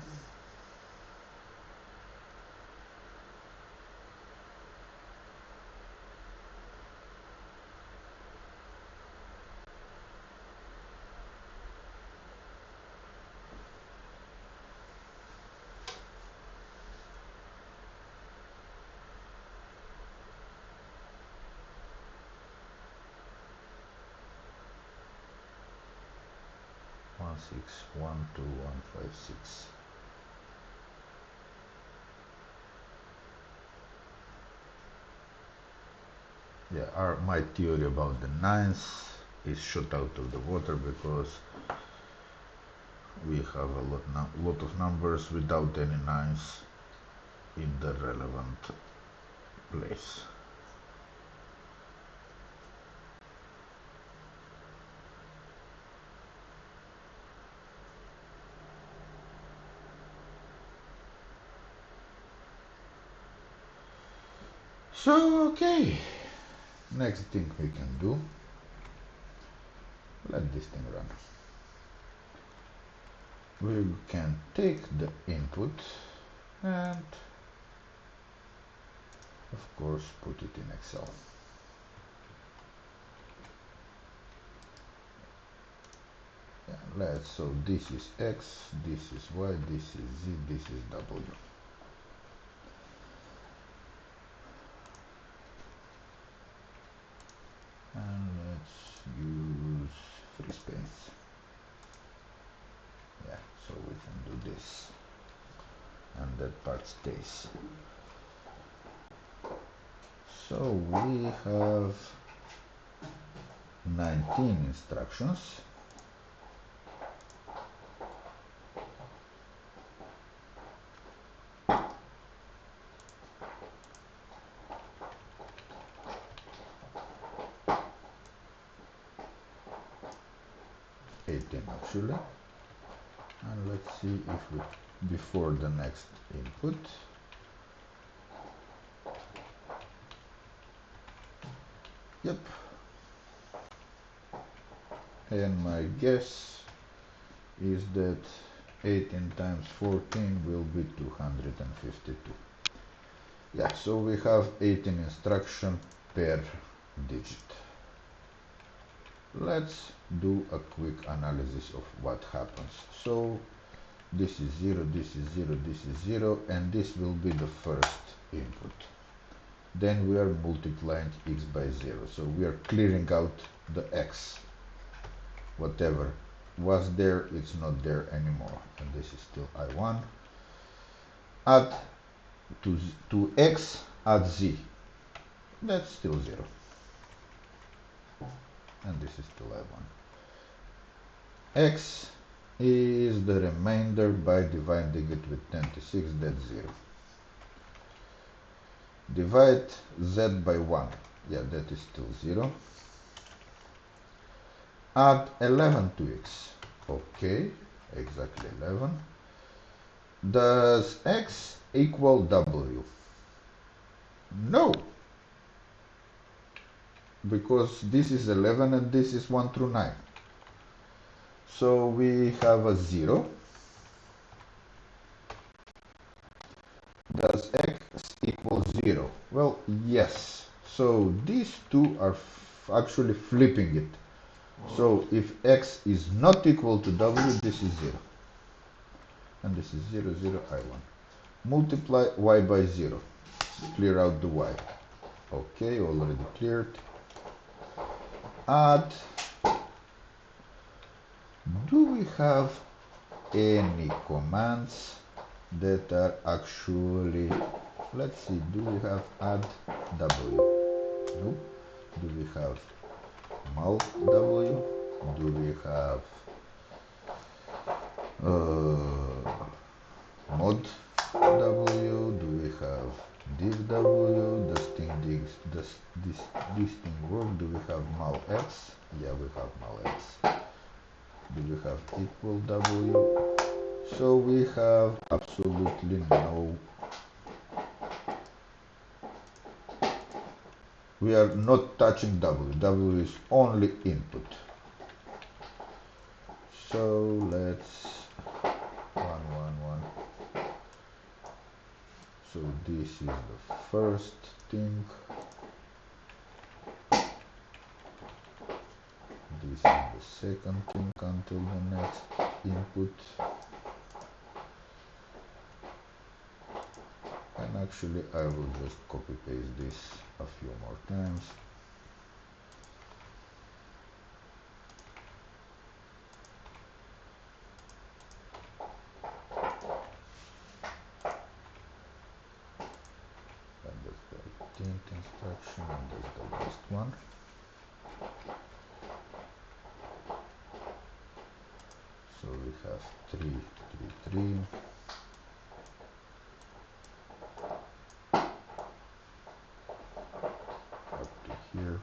One six one two 156. Yeah, my theory about the nines is shot out of the water because we have a lot of numbers without any nines in the relevant place. So okay, next thing we can do, let this thing run. We can take the input and of course put it in Excel. Yeah, so this is X, this is Y, this is Z, this is W. And let's use free space. Yeah, so we can do this and that part stays. So we have 19 instructions. Actually, and let's see if we before the next input yep, and my guess is that 18 times 14 will be 252. Yeah, so we have 18 instruction per digit. Let's do a quick analysis of what happens. So this is 0, this is 0, this is 0, and this will be the first input. Then we are multiplying x by 0, so we are clearing out the x. Whatever was there, it's not there anymore, and this is still I1. Add to x, add z, that's still 0, and this is still I1. X is the remainder by dividing it with 26, that's 0. Divide z by 1, yeah, that is still 0. Add 11 to x, okay, exactly 11. Does x equal w? No, because this is 11 and this is 1 through 9. So we have a 0. Does x equal 0? Well, yes. So these two are actually flipping it. So if x is not equal to w, this is 0. And this is 0, 0, I1. Multiply y by 0. Clear out the y. Okay, already cleared. Add. Do we have any commands that are actually, let's see, do we have add w? Nope. Do we have mul w? Do we have mod w, do we have div w, does this thing work, do we have mul x, yeah we have mul x, do we have equal w, so we have absolutely no, we are not touching w is only input. So let's 1 1 1. So this is the first thing, this is the second thing until the next input, and actually I will just copy paste this a few more times. And that's the 18th instruction, and that's the last one. So we have 3 3 3, up to here,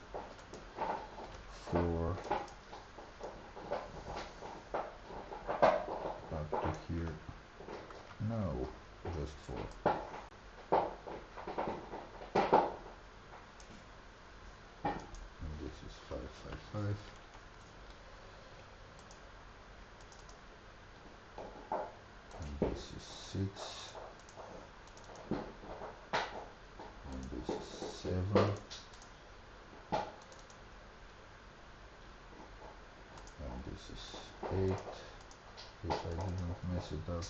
4, up to here, no, just 4. And this is 5 5 5. And this is 6. And this is 7. And this is 8. If I didn't mess it up.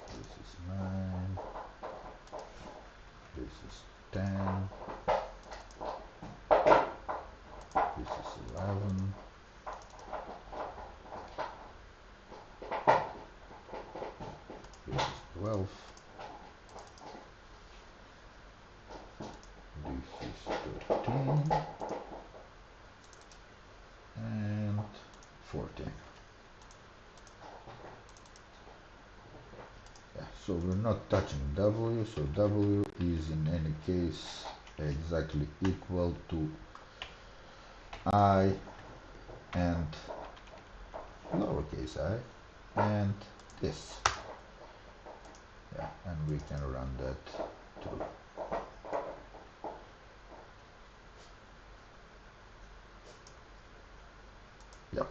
This is 9. This is 10. This is 11. This is 12. This is 13. And 14. Yeah, so we're not touching W, so W is in any case exactly equal to I and lowercase I and this. Yeah, and we can run that through. Yep.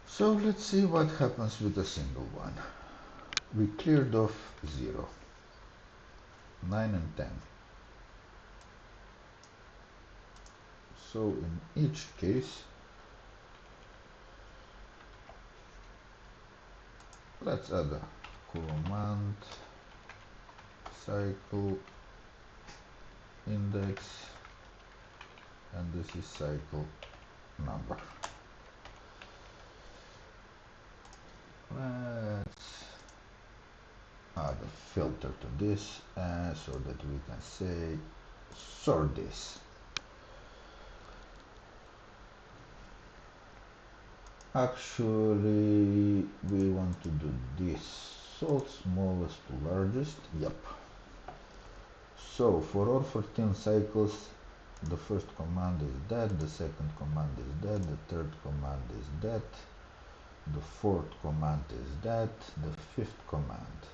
So let's see what happens with a single one. We cleared off 0, 9 and 10. So in each case, let's add a command cycle index, and this is cycle number. Let's add a filter to this so that we can say sort this. Actually, we want to do this, sort smallest to largest. Yep. So for all 14 cycles, the first command is that, the second command is that, the third command is that, the fourth command is that, the fifth command.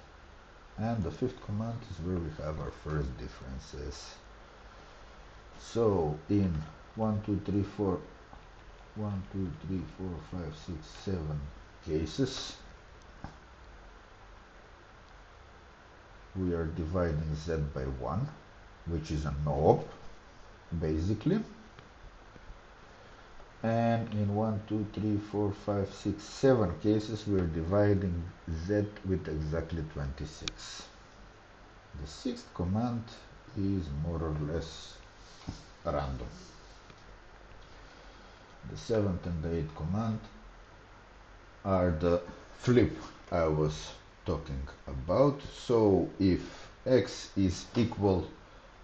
And the fifth command is where we have our first differences. So in 1, 2, 3, 4, 1, 2, 3, 4, 5, 6, 7 cases, we are dividing z by 1, which is a knob, basically. And in 1, 2, 3, 4, 5, 6, 7 cases, we are dividing z with exactly 26. The sixth command is more or less random. The seventh and the eighth command are the flip I was talking about. So if x is equal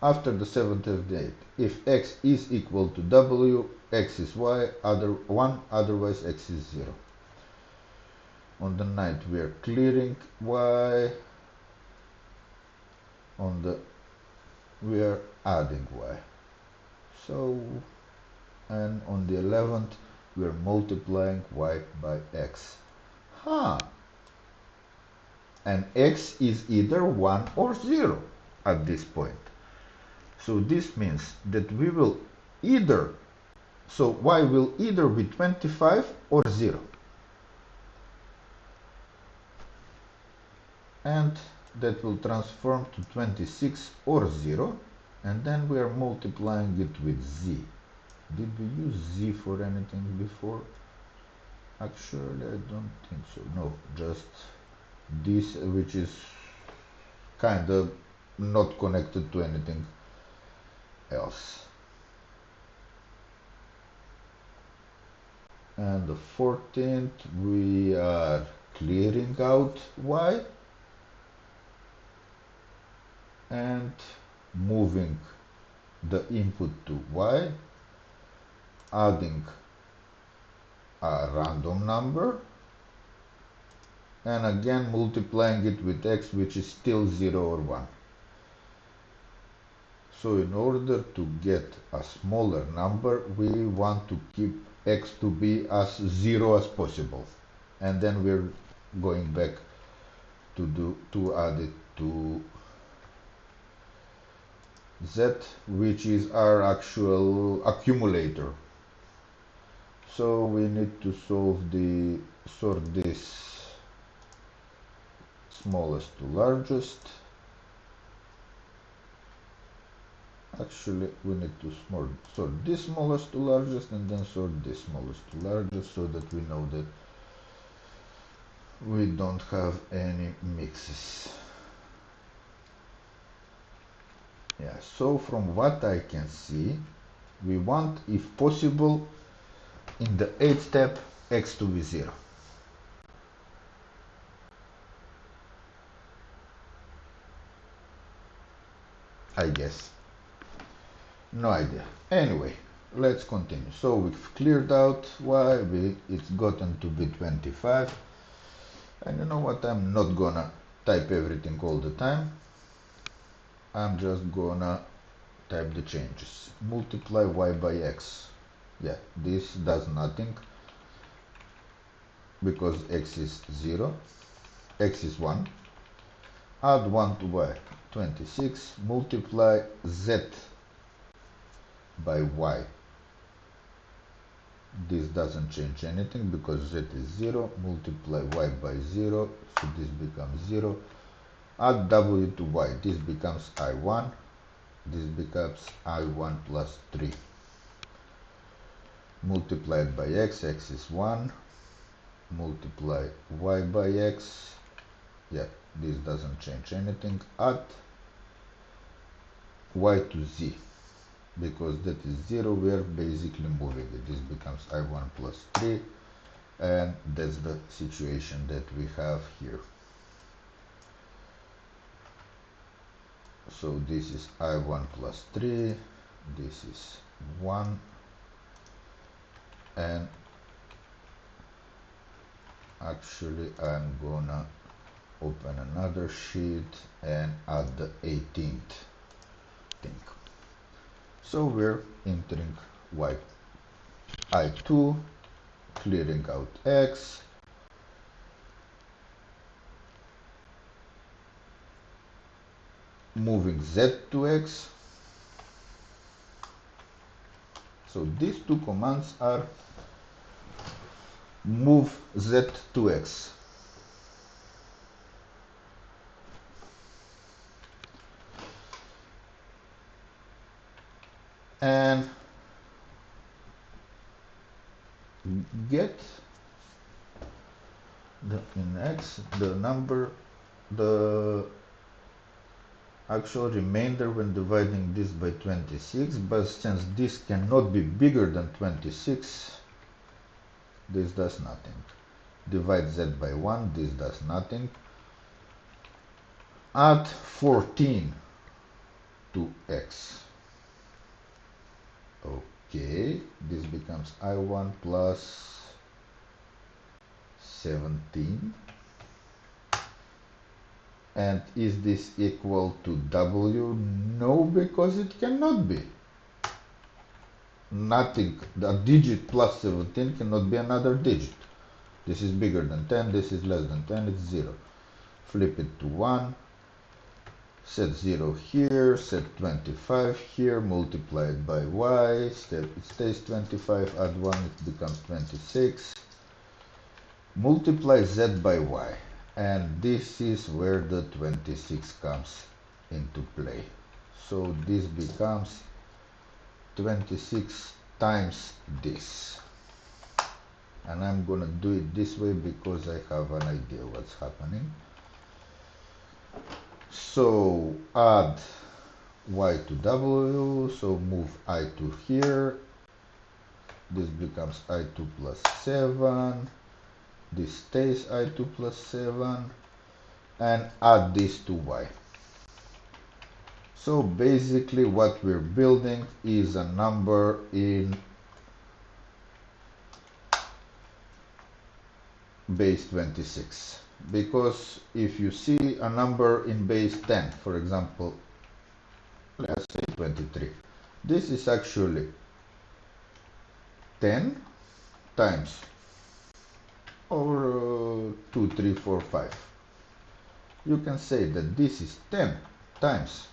after the 7th day. If x is equal to w, x is y, 1, otherwise x is 0. On the 9th we are clearing y, on the we are adding y. So, and on the 11th we are multiplying y by x. And x is either 1 or 0 at this point. So this means that we will either, so y will either be 25 or 0. And that will transform to 26 or 0, and then we are multiplying it with z. Did we use z for anything before? Actually, I don't think so. No, just this, which is kind of not connected to anything else. And the 14th we are clearing out y and moving the input to y, adding a random number, and again multiplying it with x, which is still 0 or 1. So in order to get a smaller number, we want to keep x to be as 0 as possible, and then we're going back to add it to z, which is our actual accumulator. So we need to sort this smallest to largest. Actually, we need to sort this smallest to largest and then sort this smallest to largest, so that we know that we don't have any mixes. Yeah, so from what I can see, we want, if possible, in the 8th step, x to be 0. I guess. No idea. Anyway, let's continue. So we've cleared out y, it's gotten to be 25. And you know what, I'm not gonna type everything all the time. I'm just gonna type the changes. Multiply y by x. Yeah, this does nothing, because x is 0, x is 1. Add 1 to y, 26. Multiply z by y. This doesn't change anything because z is 0. Multiply y by 0, so this becomes 0. Add w to y, this becomes I1. This becomes I1 plus 3. Multiplied by x, x is 1. Multiply y by x. Yeah, this doesn't change anything. Add y to z. Because that is 0, we are basically moving it. This becomes I1 plus 3, and that's the situation that we have here. So this is I1 plus 3, this is 1, and actually I'm gonna open another sheet and add the 18th thing. So we're entering y, I2, clearing out x, moving z to x. So these two commands are move z to x. And get in x the number, the actual remainder when dividing this by 26, but since this cannot be bigger than 26, this does nothing. Divide z by 1, this does nothing. Add 14 2x. Okay, this becomes I1 plus 17. And is this equal to W? No, because it cannot be. Nothing, a digit plus 17 cannot be another digit. This is bigger than 10, this is less than 10, it's 0. Flip it to 1, set 0 here, set 25 here, multiply it by y, it stays 25, add 1, it becomes 26. Multiply z by y, and this is where the 26 comes into play. So this becomes 26 times this. And I'm gonna do it this way because I have an idea what's happening. So add y to w, so move I to here, this becomes I2 plus 7, this stays I2 plus 7, and add this to y. So basically what we're building is a number in base 26. Because if you see a number in base 10, for example, let's say 23, this is actually 10 times or 2, 3, 4, 5. You can say that this is 10 times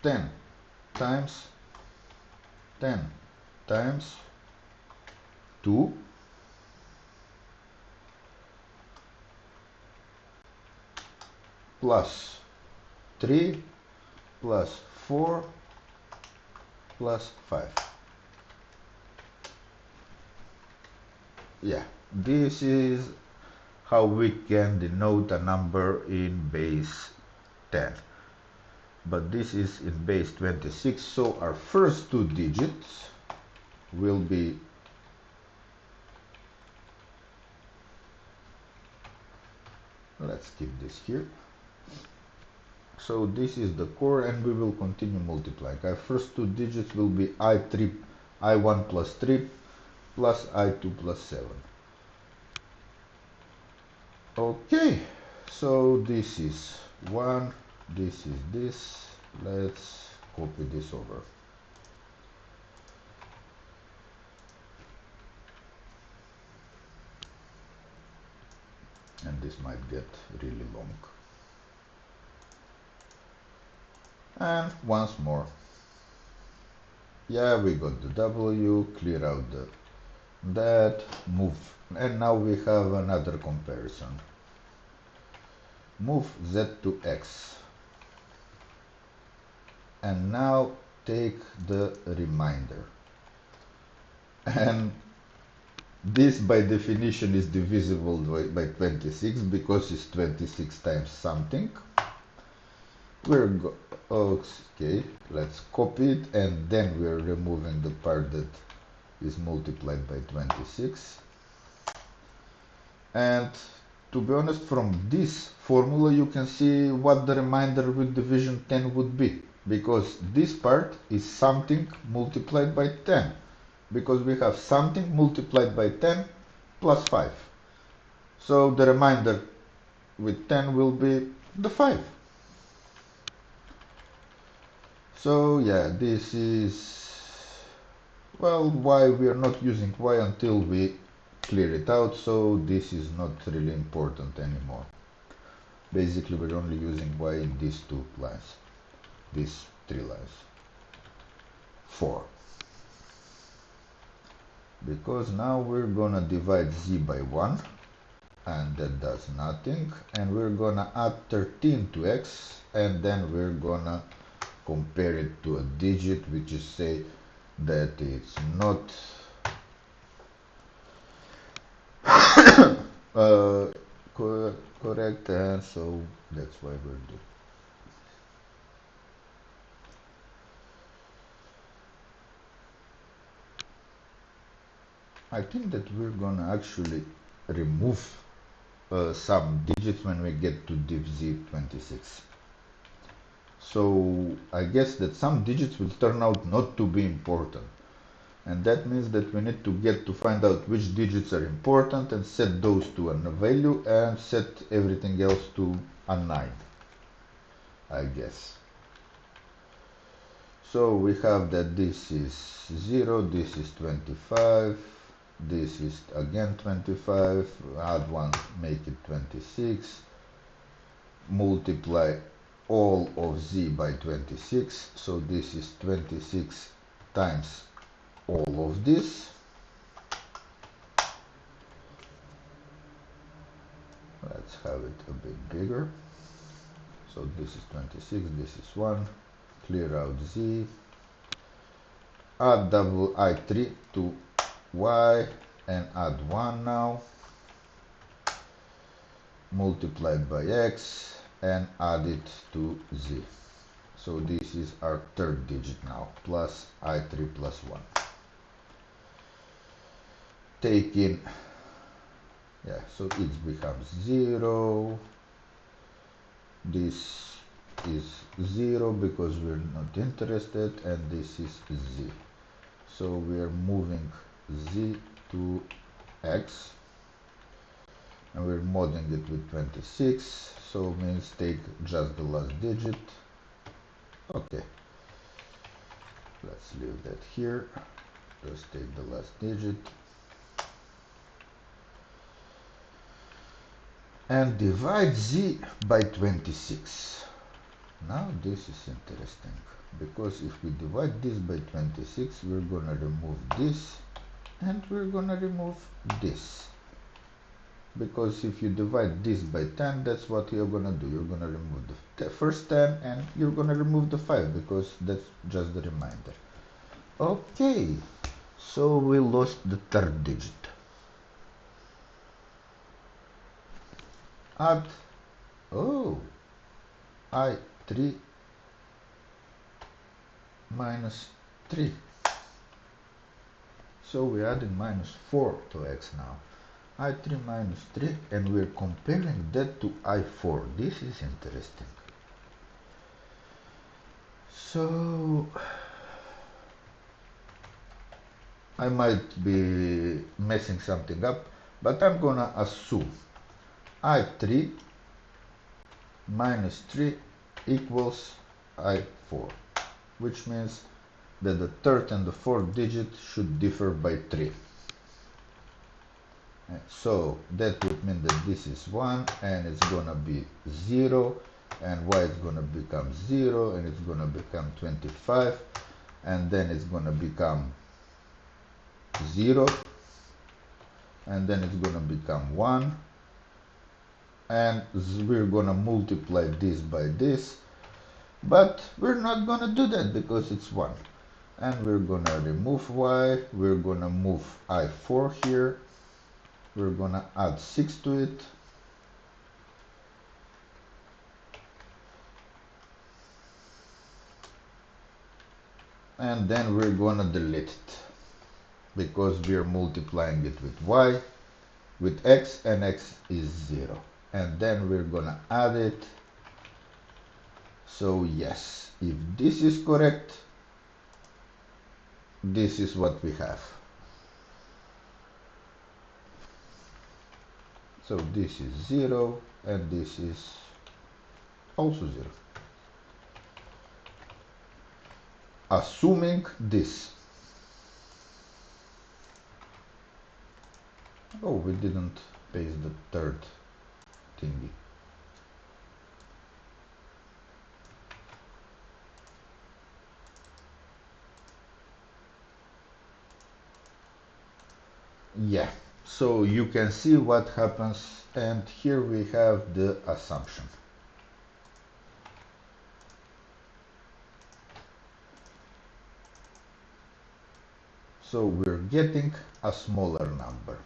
10 times 10 times 2 plus 3 plus 4 plus 5. Yeah, this is how we can denote a number in base 10. But this is in base 26, so our first two digits will be let's keep this here. So this is the core, and we will continue multiplying. Our first two digits will be I1 plus 3 plus I2 plus 7. Okay, so this is 1, this is this. Let's copy this over. And this might get really long. And once more. Yeah, we got the W, clear out that, move. And now we have another comparison. Move Z to X. And now take the remainder. And this by definition is divisible by 26 because it's 26 times something. Okay, let's copy it, and then we're removing the part that is multiplied by 26. And to be honest, from this formula you can see what the remainder with division 10 would be, because this part is something multiplied by 10, because we have something multiplied by 10 plus 5. So the remainder with 10 will be the 5. So yeah, this is, well, why we are not using y until we clear it out, so this is not really important anymore. Basically we're only using y in these two lines, these three lines, 4. Because now we're gonna divide z by 1, and that does nothing, and we're gonna add 13 to x, and then we're gonna compare it to a digit, which is say that it's not correct, and so that's why we're doing. I think that we're gonna actually remove some digits when we get to div z 26. So I guess that some digits will turn out not to be important. And that means that we need to get to find out which digits are important and set those to a value and set everything else to a 9, I guess. So we have that this is 0, this is 25, this is again 25, add 1, make it 26, multiply all of z by 26, so this is 26 times all of this. Let's have it a bit bigger. So this is 26, this is 1, clear out z, add double I3 to y and add 1 now, multiplied by x and add it to z. So this is our third digit now, plus I3 plus 1. Take in, yeah, so it becomes 0. This is 0 because we're not interested, and this is z. So we are moving z to x, and we're modding it with 26, so means take just the last digit. Okay, let's leave that here. Just take the last digit and divide z by 26. Now this is interesting, because if we divide this by 26, we're gonna remove this and we're gonna remove this. Because if you divide this by 10, that's what you're gonna do. You're gonna remove the first 10 and you're gonna remove the 5, because that's just the remainder. Okay, so we lost the third digit. Add, oh, I3 minus 3. So we're adding minus 4 to x now. I3 minus 3, and we're comparing that to I4. This is interesting. So I might be messing something up, but I'm gonna assume I3 minus 3 equals I4, which means that the third and the fourth digit should differ by 3. So that would mean that this is 1 and it's gonna be 0, and y is gonna become 0, and it's gonna become 25, and then it's gonna become 0, and then it's gonna become 1, and we're gonna multiply this by this, but we're not gonna do that because it's 1. And we're gonna remove y, we're gonna move I4 here, we're gonna add 6 to it, and then we're gonna delete it, because we're multiplying it with y, with x, and x is 0. And then we're gonna add it. So yes, if this is correct, this is what we have. So this is 0, and this is also 0. Assuming this. Oh, we didn't paste the third thingy. Yeah, so you can see what happens, and here we have the assumption. So we're getting a smaller number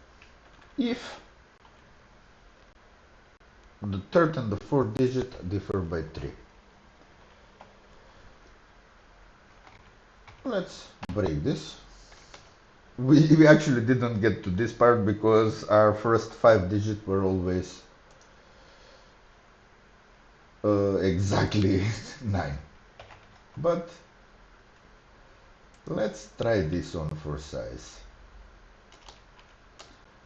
if the third and the fourth digit differ by 3. Let's break this. We actually didn't get to this part because our first 5 digits were always exactly 9. But let's try this on for size.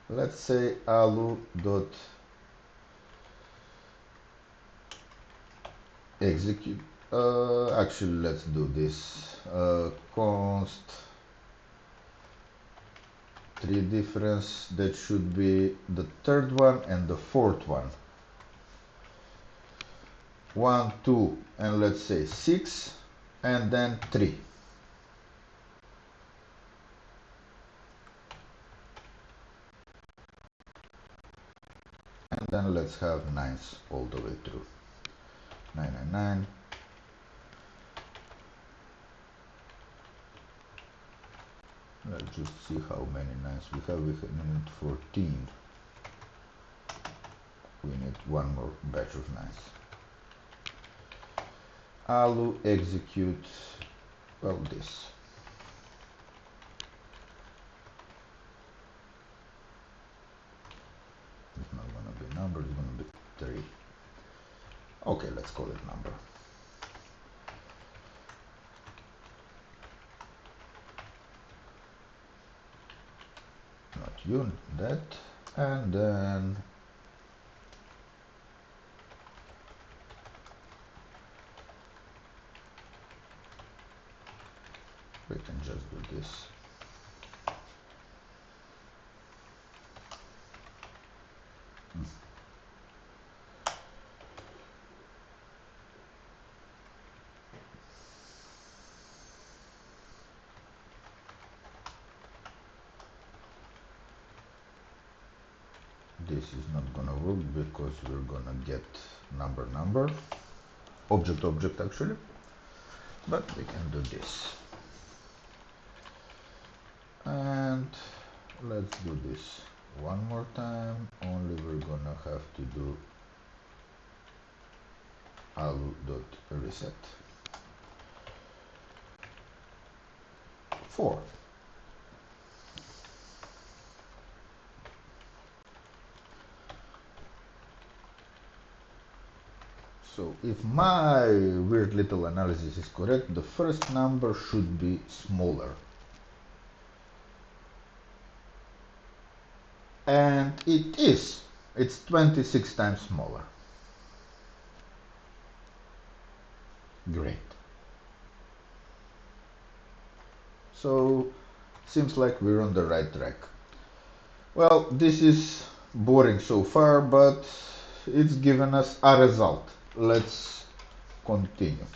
Let's say alu dot execute. Actually, let's do this. Const 3 difference, that should be the third one and the fourth one. 1, 2, and let's say 6, and then 3. And then let's have 9s all the way through. 9 and 9. Let's just see how many 9s we have. We need 14. We need one more batch of 9s. Alu execute, well, this. It's not gonna be number, it's gonna be 3. Okay, let's call it number. Not you, that, and then we can just do this. This is not gonna work because we're gonna get number object actually, but we can do this. And let's do this one more time, only we're gonna have to do alu.reset 4. So if my weird little analysis is correct, the first number should be smaller. And it is. It's 26 times smaller. Great. So seems like we're on the right track. Well, this is boring so far, but it's given us a result. Let's continue.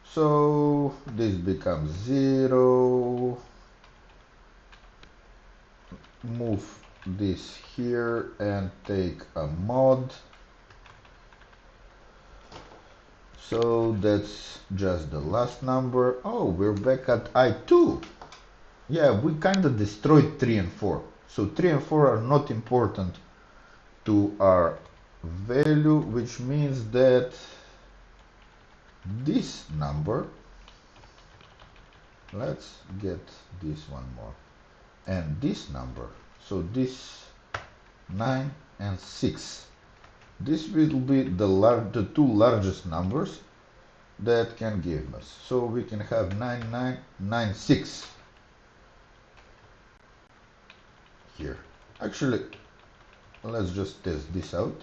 So this becomes 0. Move this here and take a mod. So that's just the last number. Oh, we're back at I2. Yeah, we kind of destroyed 3 and 4. So 3 and 4 are not important to our value, which means that this number, let's get this one more, and this number, so this 9 and 6, this will be the two largest numbers that can give us. So we can have 9996 here. Actually, let's just test this out.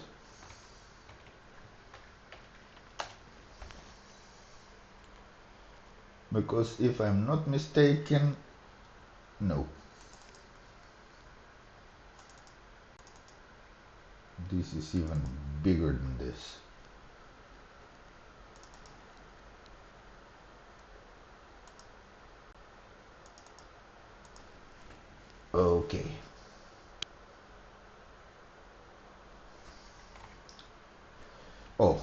Because if I'm not mistaken, no. This is even bigger than this. Okay. Oh.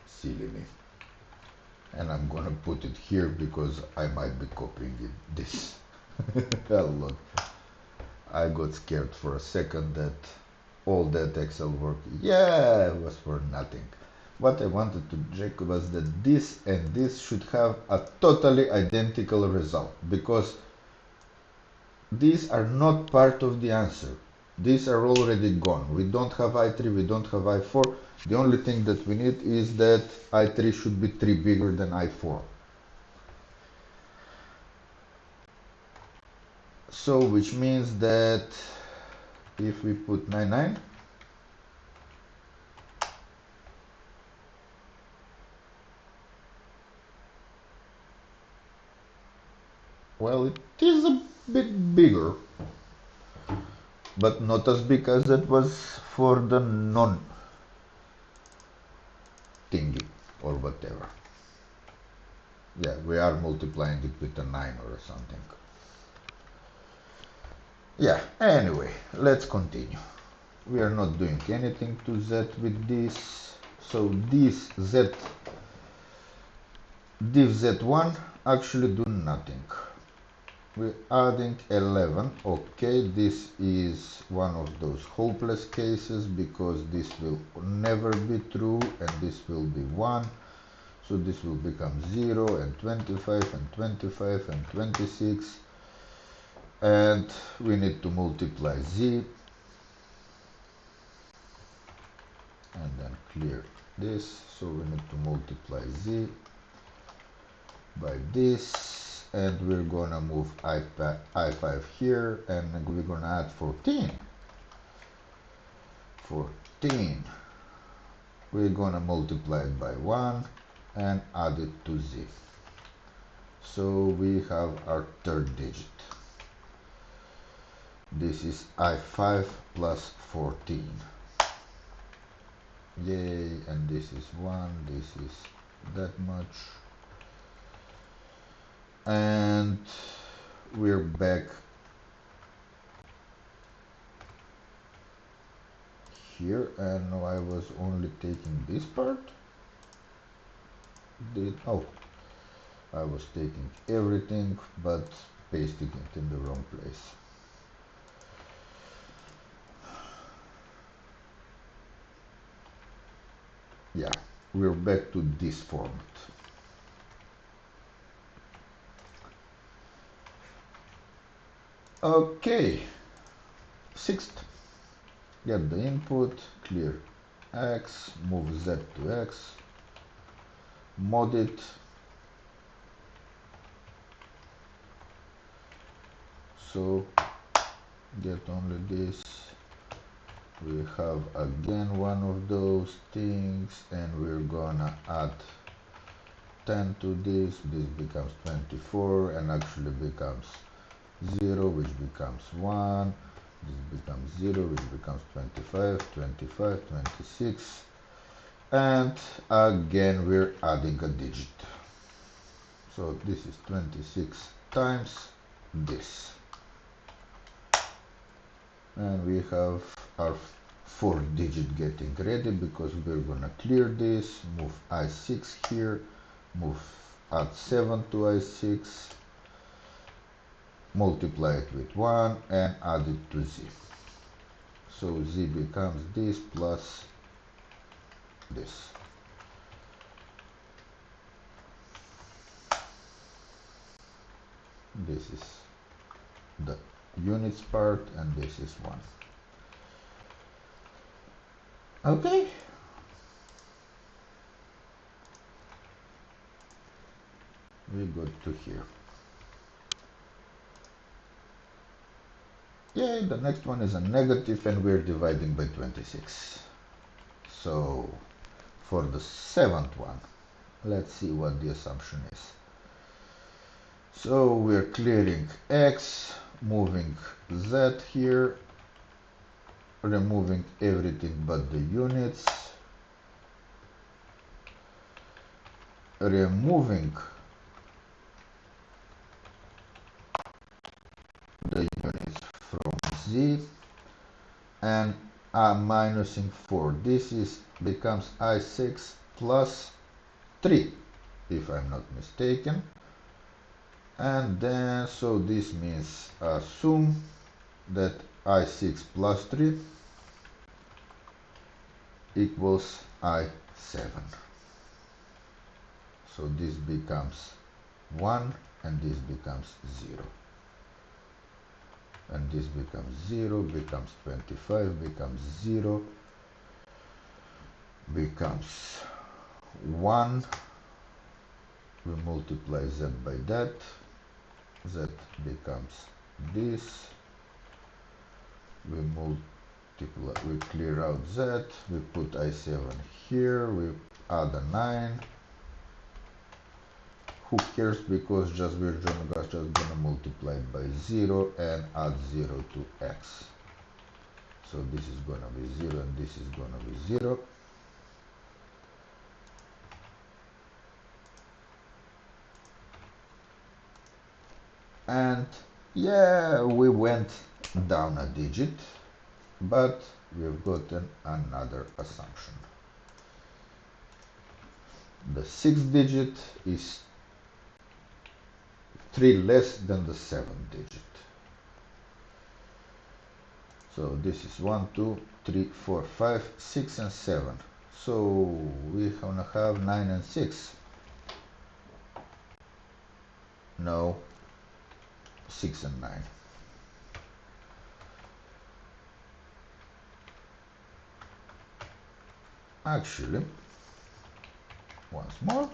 Silly me. And I'm gonna put it here because I might be copying it, this a lot. I got scared for a second that all that Excel work, yeah, was for nothing. What I wanted to check was that this and this should have a totally identical result, because these are not part of the answer. These are already gone. We don't have I3, we don't have I4. The only thing that we need is that I3 should be 3 bigger than I4. So which means that if we put 99, well, it is a bit bigger, but not as big as it was for the non thingy or whatever. Yeah, we are multiplying it with a 9 or something. Yeah, anyway, let's continue. We are not doing anything to z with this. So this z, div z1 actually do nothing. We're adding 11. Okay, this is one of those hopeless cases because this will never be true and this will be 1. So this will become 0 and 25 and 25 and 26. And we need to multiply z and then clear this. So we need to multiply z by this, and we're gonna move I5 here, and we're gonna add 14. We're gonna multiply it by 1 and add it to z. So we have our third digit. This is I5 plus 14. Yay, and this is 1, this is that much. And we're back here, and now I was only taking this part. Oh, I was taking everything but pasting it in the wrong place. Yeah, we're back to this format. Okay, sixth, get the input, clear x, move z to x, mod it, so get only this. We have again one of those things, and we're gonna add 10 to this becomes 24 and actually becomes 0, which becomes 1, this becomes 0, which becomes 25, 25, 26, and again we're adding a digit. So this is 26 times this. And we have our 4th digit getting ready because we're gonna clear this, move I6 here, add 7 to I6, multiply it with 1 and add it to z. So z becomes this plus this. This is the units part and this is 1. Okay. We got to here. Yeah, the next one is a negative and we're dividing by 26. So for the 7th one, let's see what the assumption is. So we're clearing x, moving z here, removing everything but the units, removing the units from z, and minusing 4. This becomes I6 plus 3, if I'm not mistaken. And then, so this means assume that I6 plus 3 equals I7. So this becomes 1 and this becomes 0. and this becomes 0, becomes 25, becomes 0, becomes 1. We multiply z by that, z becomes this, we multiply, we clear out z, we put I7 here, we add a 9. Who cares, because just we're just gonna multiply it by 0 and add 0 to x. So this is gonna be 0 and this is gonna be 0. And yeah, we went down a digit, but we've gotten another assumption. The 6th digit is 3 less than the 7th digit. So this is 1, 2, 3, 4, 5, 6 and 7. So we're gonna have 9 and 6. No, 6 and 9. Actually, once more,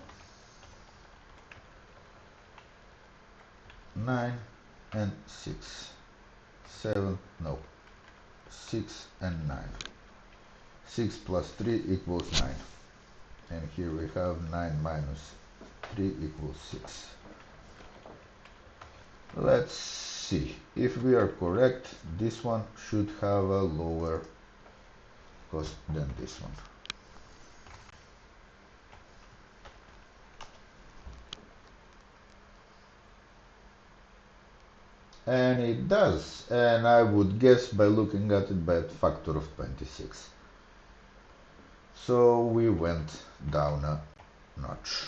9 and 6. 7, no, 6 and 9. 6 plus 3 equals 9. And here we have 9 minus 3 equals 6. Let's see. If we are correct, this one should have a lower cost than this one. And it does. And I would guess by looking at it by a factor of 26. So we went down a notch.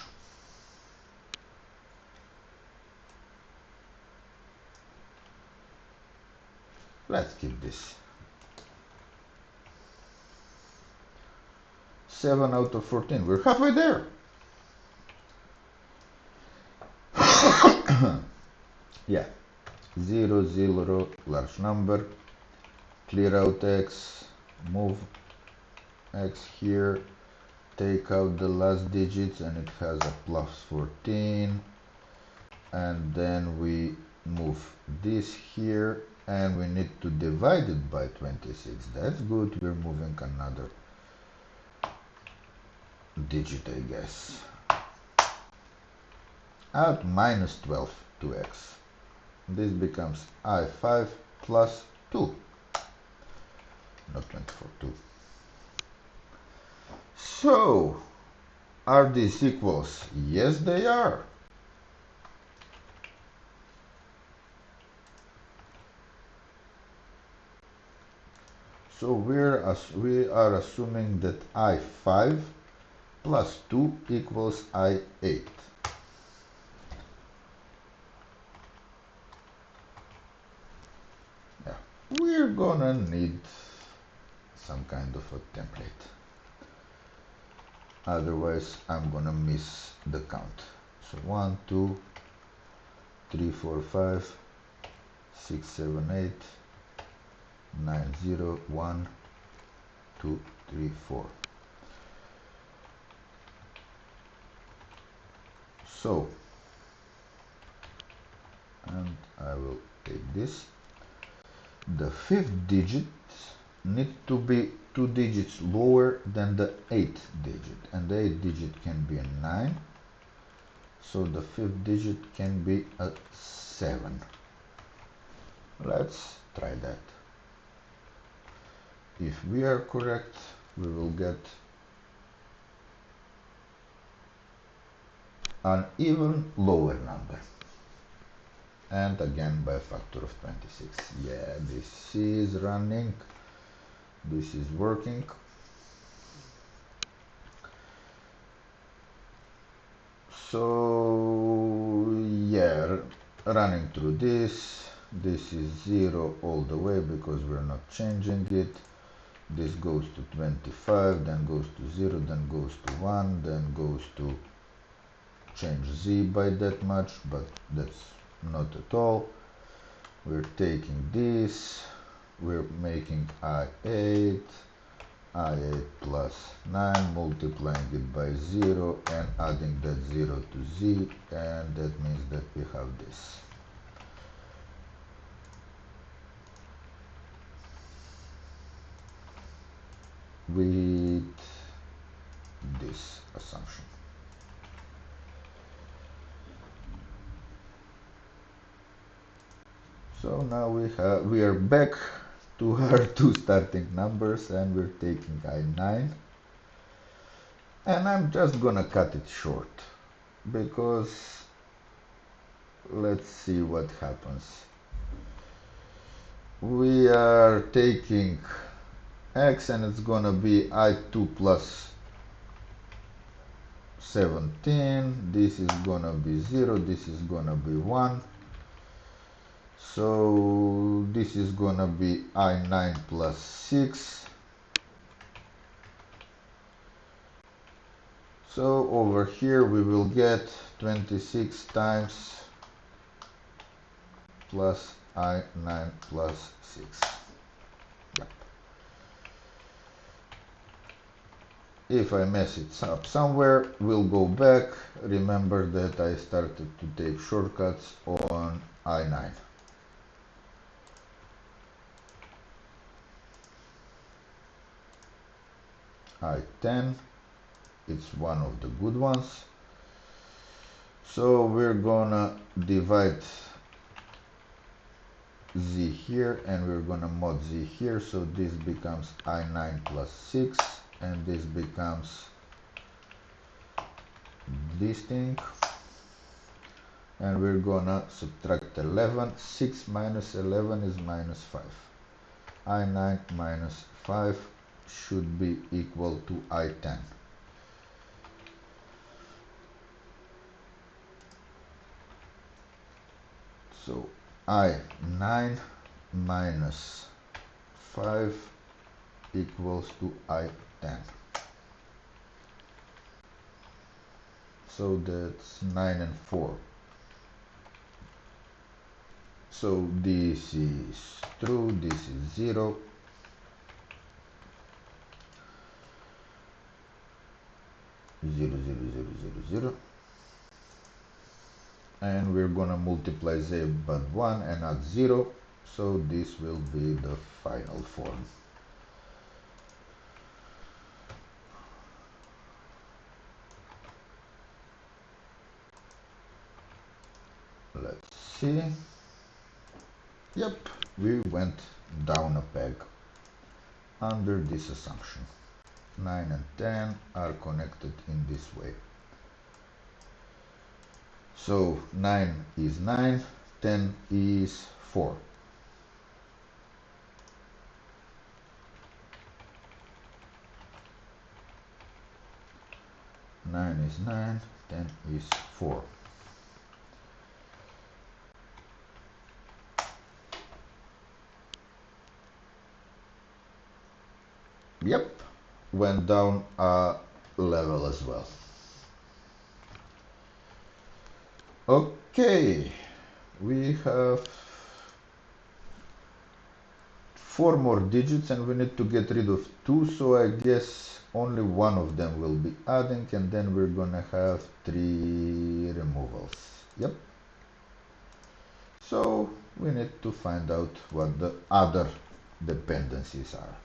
Let's keep this. 7 out of 14. We're halfway there. Yeah. 0, 0, large number. Clear out x. Move x here. Take out the last digits and it has a plus 14. And then we move this here. And we need to divide it by 26. That's good. We're moving another digit, I guess. Add minus 12 to x. This becomes I5 plus 2. Not 24, 2. So, are these equals? Yes, they are. So we are assuming that I5 plus 2 equals I8. Yeah, we're gonna need some kind of a template. Otherwise, I'm gonna miss the count. So 1, 2, 3, 4, 5, 6, 7, 8, 9, 0, 1, 2, 3, 4. So, and I will take this. The 5th digit need to be 2 digits lower than the 8th digit, and the 8th digit can be a 9, so the 5th digit can be a 7. Let's try that. If we are correct, we will get an even lower number, and again by a factor of 26. Yeah, this is running, this is working. So yeah, running through this is 0 all the way because we're not changing it. This goes to 25, then goes to 0, then goes to 1, then goes to change z by that much, but that's not at all. we're taking this, we're making I8 plus 9, multiplying it by 0 and adding that 0 to z, and that means that we have this. With this assumption. So now we are back to our two starting numbers, and we're taking I9, and I'm just gonna cut it short because let's see what happens. We are taking x, and it's gonna be I2 plus 17, this is gonna be 0, this is gonna be 1, so this is gonna be I9 plus 6. So over here we will get 26 times plus I9 plus 6. Yep. If I mess it up somewhere, we'll go back. Remember that I started to take shortcuts on I9. I10, it's one of the good ones. So we're gonna divide z here, and we're gonna mod z here, so this becomes I9 plus 6, and this becomes this thing, and we're gonna subtract 11. 6 minus 11 is minus 5. I9 minus 5 should be equal to I10. So I9 minus 5 equals to I10. So that's 9 and 4. So this is true, this is 0. Zero, zero, zero, zero, zero. And we're gonna multiply z by 1 and add 0, so this will be the final form. Let's see. Yep, we went down a peg under this assumption. 9 and 10 are connected in this way. So 9 is 9, 10 is 4. 9 is 9, 10 is 4. Yep, went down a level as well. Okay, we have 4 more digits, and we need to get rid of 2, so I guess only one of them will be adding, and then we're gonna have 3 removals. Yep. So we need to find out what the other dependencies are.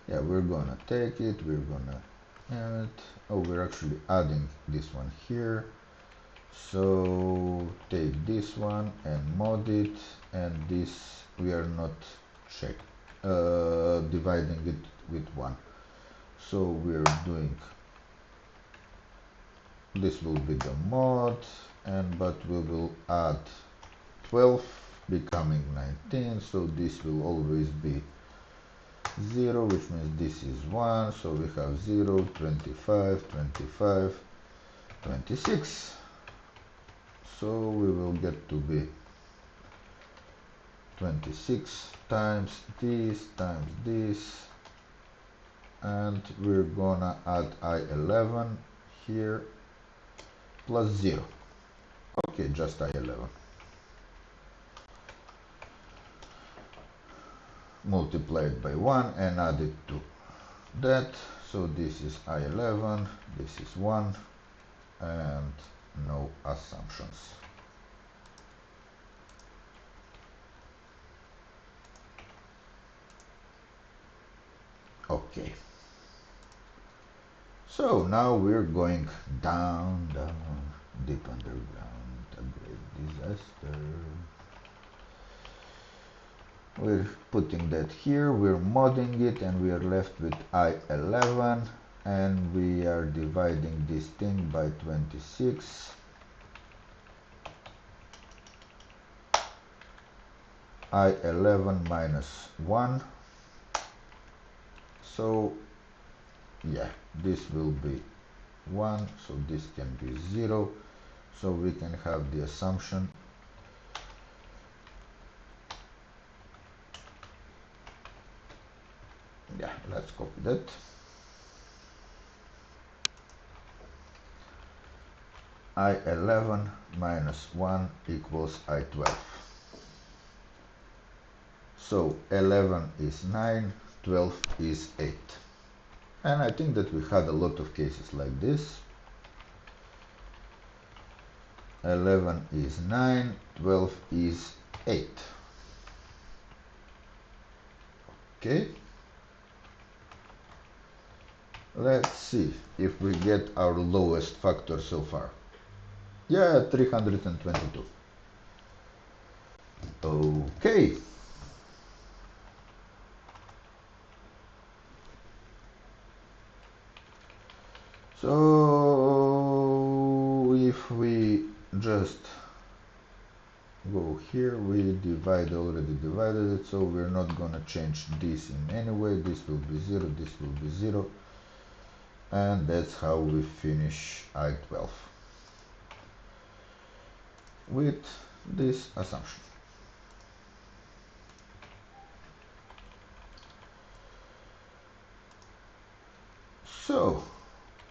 Yeah, we're gonna take it, we're gonna add, oh, we're actually adding this one here. So take this one and mod it, and this we are not dividing it with 1. So we're doing, this will be the mod, but we will add 12 becoming 19, so this will always be 0, which means this is 1, so we have 0, 25, 25, 26. So we will get to be 26 times this, and we're gonna add I11 here plus 0. Okay, just I11. multiply it by 1 and add it to that. So this is I11, this is 1, and no assumptions. Okay. So now we're going down, deep underground, a great disaster. We're putting that here, we're modding it, and we are left with I11, and we are dividing this thing by 26. I11 minus 1. So yeah, this will be 1, so this can be 0. So we can have the assumption let's copy that. I11 minus 1 equals I12. So 11 is 9, 12 is 8. And I think that we had a lot of cases like this. 11 is 9, 12 is 8. Okay. Let's see if we get our lowest factor so far. Yeah, 322. Okay. So if we just go here, we already divided it, so we're not gonna change this in any way. This will be 0, this will be 0, and that's how we finish I12 with this assumption. So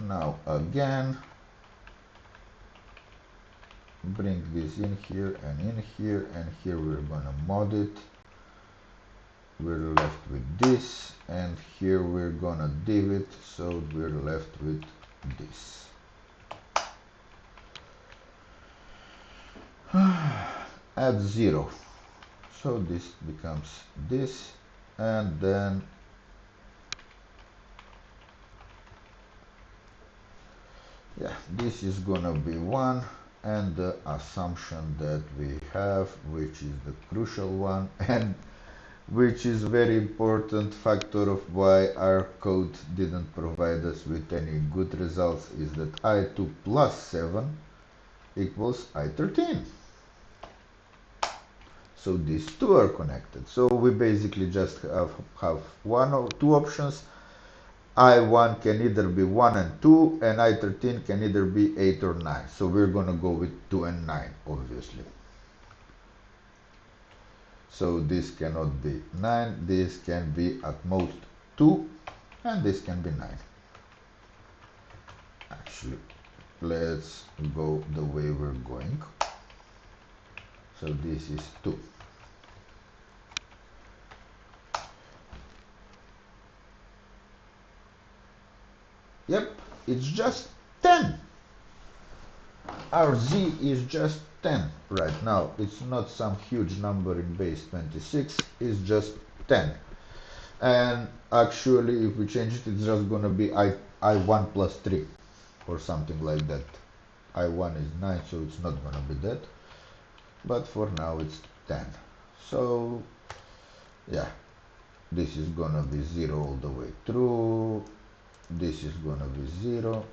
now again, bring this in here, and here we're gonna mod it. We're left with this, and here we're gonna div it, so we're left with this. Add 0, so this becomes this, and then this is gonna be 1, and the assumption that we have, which is the crucial one, and which is very important factor of why our code didn't provide us with any good results, is that I2 plus 7 equals I13. So these two are connected. So we basically just have one or two options. I1 can either be 1 and 2, and I13 can either be 8 or 9. So we're going to go with 2 and 9, obviously. So this cannot be 9, this can be at most 2, and this can be 9. Actually, let's go the way we're going. So this is 2. Yep, it's just 10. Our z is just 10 right now. It's not some huge number in base 26, it's just 10. And actually, if we change it, it's just gonna be I1 plus 3 or something like that. I1 is 9, so it's not gonna be that. But for now, it's 10. So, yeah, this is gonna be 0 all the way through. This is gonna be 0.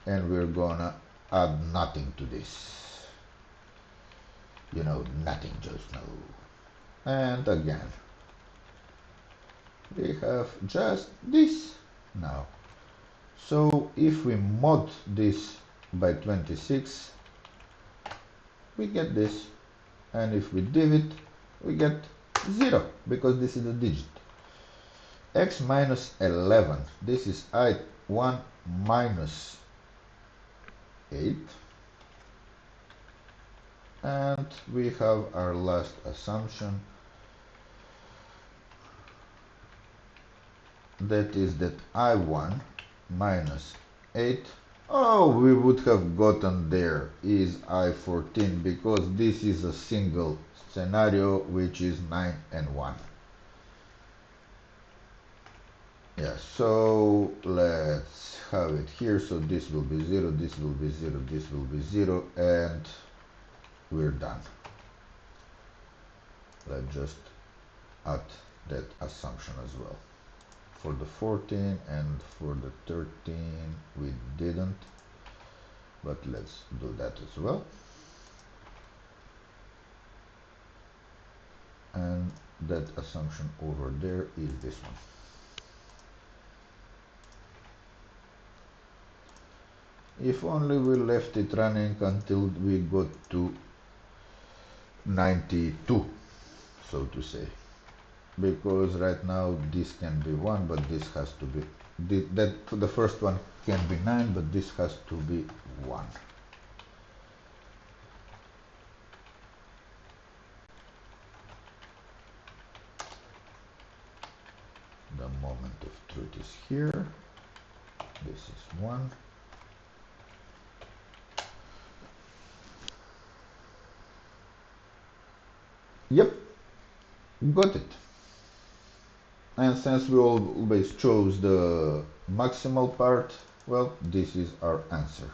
And we're gonna add nothing to this. You know, nothing, just no. And again, we have just this now. So if we mod this by 26, we get this. And if we div it, we get 0, because this is a digit. X minus 11, this is I1 minus 8. And we have our last assumption, that is that I1 minus 8. Oh, we would have gotten there is I14 because this is a single scenario which is 9 and 1. Yeah, so let's have it here. So this will be 0, this will be 0, this will be 0, and we're done. Let's just add that assumption as well. For the 14 and for the 13 we didn't, but let's do that as well. And that assumption over there is this one. If only we left it running until we got to 92, so to say. Because right now this can be 1, but this has to be, the first one can be 9, but this has to be 1. The moment of truth is here. This is 1. Yep, got it. And since we always chose the maximal part, well, this is our answer.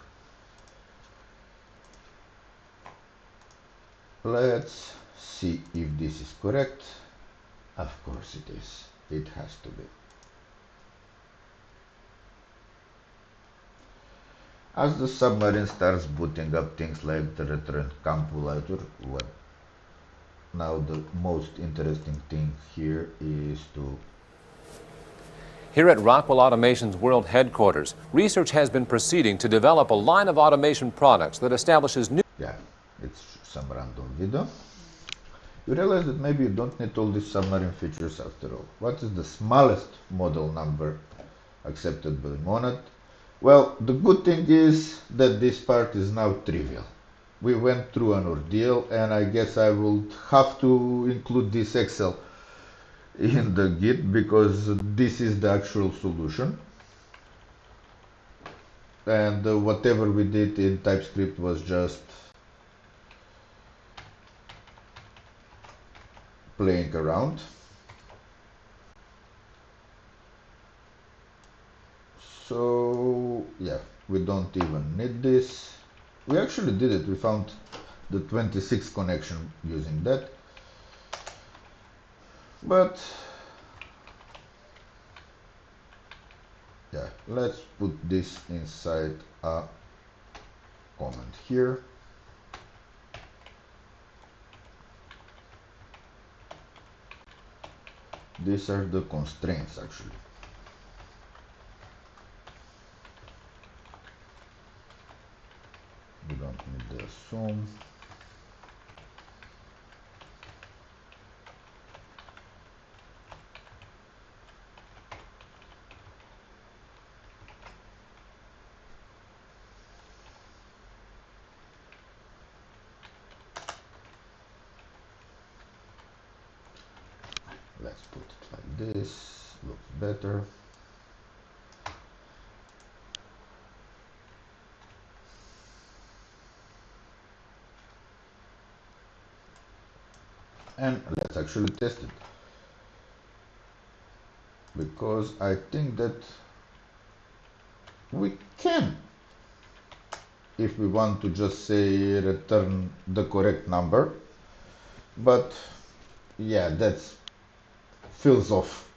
Let's see if this is correct. Of course it is. It has to be. As the submarine starts booting up things like the return calculator, what now the most interesting thing here is to... Here at Rockwell Automation's world headquarters, research has been proceeding to develop a line of automation products that establishes new... Yeah, it's some random video. You realize that maybe you don't need all these submarine features after all. What is the smallest model number accepted by Monad? Well, the good thing is that this part is now trivial. We went through an ordeal, and I guess I will have to include this Excel in the Git because this is the actual solution. And whatever we did in TypeScript was just playing around. So yeah, we don't even need this. We actually did it. We found the 26 connection using that. But yeah, let's put this inside a comment here. These are the constraints actually. We don't need the assume. Let's put it like this, looks better. And let's actually test it. Because I think that we can, if we want to just say return the correct number. But yeah, that's feels off.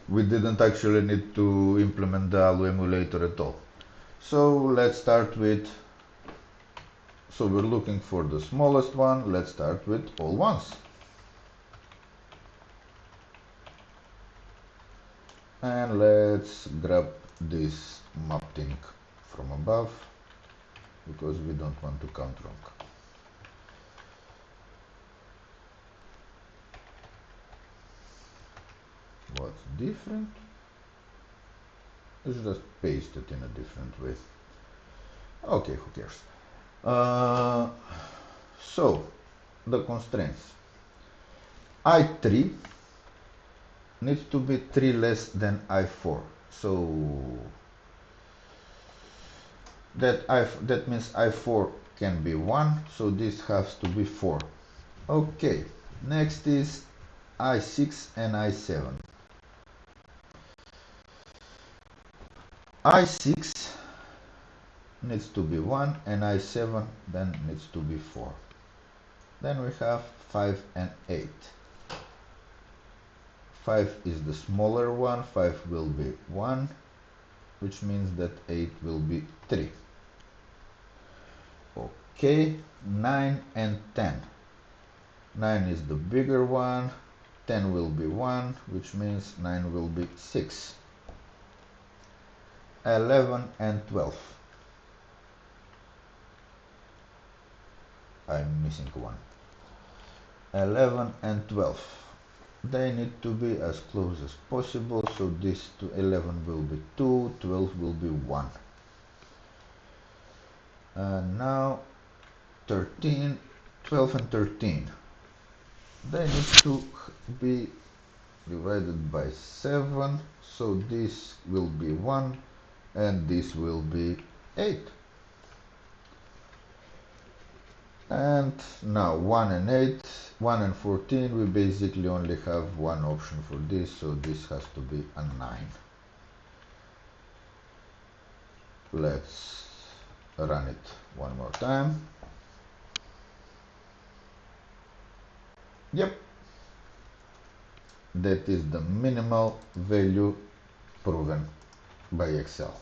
We didn't actually need to implement the ALU emulator at all. So let's start with, so we're looking for the smallest one. Let's start with all ones. And let's grab this map thing from above because we don't want to count wrong. What's different? It's just paste it in a different way. Okay, who cares? So the constraints. I3 needs to be 3 less than I4. So that means I4 can be 1, so this has to be 4. Okay, next is I6 and I7. I6 needs to be 1 and I7 then needs to be 4. Then we have 5 and 8. 5 is the smaller one, 5 will be 1, which means that 8 will be 3. Okay, 9 and 10. 9 is the bigger one, 10 will be 1, which means 9 will be 6. 11 and 12. I'm missing one. 11 and 12. They need to be as close as possible, so this to 11 will be 2, 12 will be 1. And now 13, 12 and 13. They need to be divided by 7, so this will be 1 and this will be 8. And now 1 and 8, 1 and 14, we basically only have one option for this, so this has to be a 9. Let's run it one more time. Yep, that is the minimal value proven by Excel.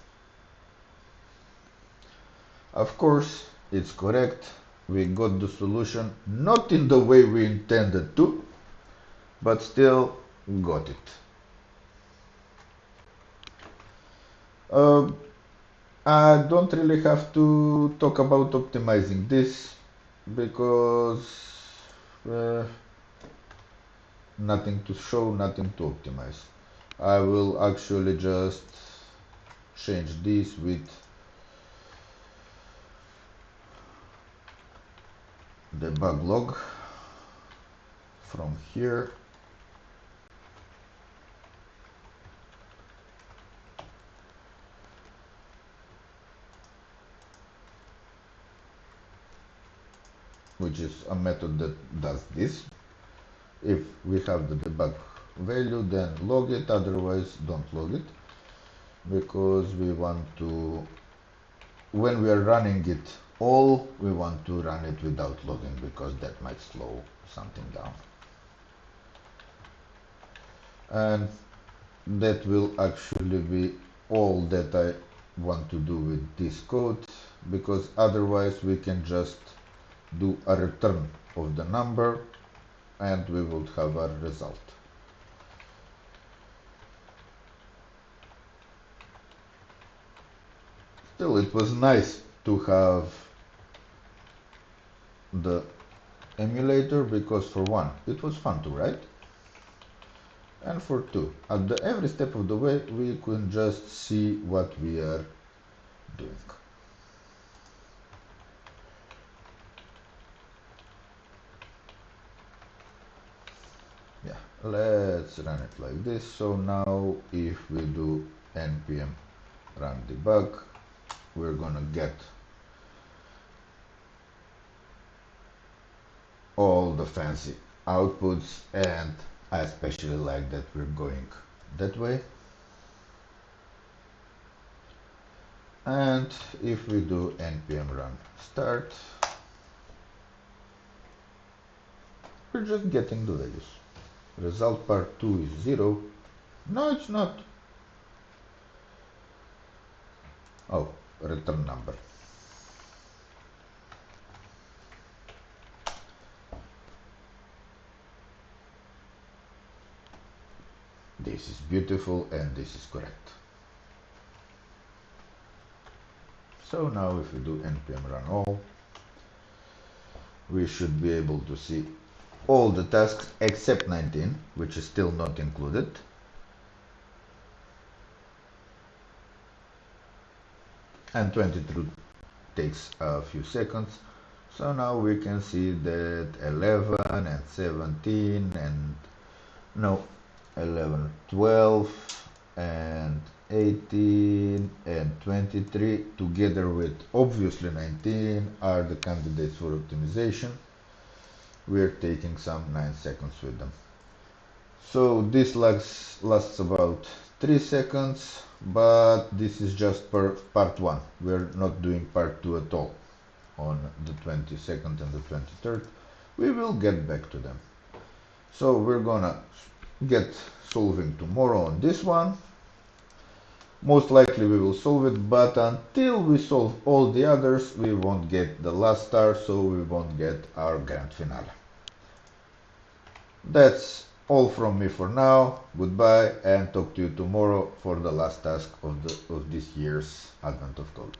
Of course, it's correct. We got the solution not in the way we intended to, but still got it. I don't really have to talk about optimizing this because nothing to show, nothing to optimize. I will actually just change this with debug log from here. Which is a method that does this. If we have the debug value, then log it, otherwise don't log it, because we want to, when we are running it all, we want to run it without logging, because that might slow something down. And that will actually be all that I want to do with this code, because otherwise we can just do a return of the number and we would have a result. Still, it was nice to have the emulator, because for one, it was fun to write, and for two, at every step of the way we could just see what we are doing. Yeah, let's run it like this. So now if we do npm run debug, we're gonna get all the fancy outputs, and I especially like that we're going that way. And if we do npm run start, we're just getting the values. Result part 2 is 0. No, it's not. Oh, return number. This is beautiful and this is correct. So now if we do npm run all, we should be able to see all the tasks except 19, which is still not included. And 22 takes a few seconds. So now we can see that 11 and 17 and no, 11, 12, and 18 and 23 together with obviously 19 are the candidates for optimization. We're taking some 9 seconds with them. So this lasts about 3 seconds, but this is just part 1. We're not doing part 2 at all on the 22nd and the 23rd. We will get back to them. So we're gonna get solving tomorrow on this one. Most likely we will solve it, but until we solve all the others, we won't get the last star, so we won't get our grand finale. That's all from me for now. Goodbye, and talk to you tomorrow for the last task of this year's Advent of Code.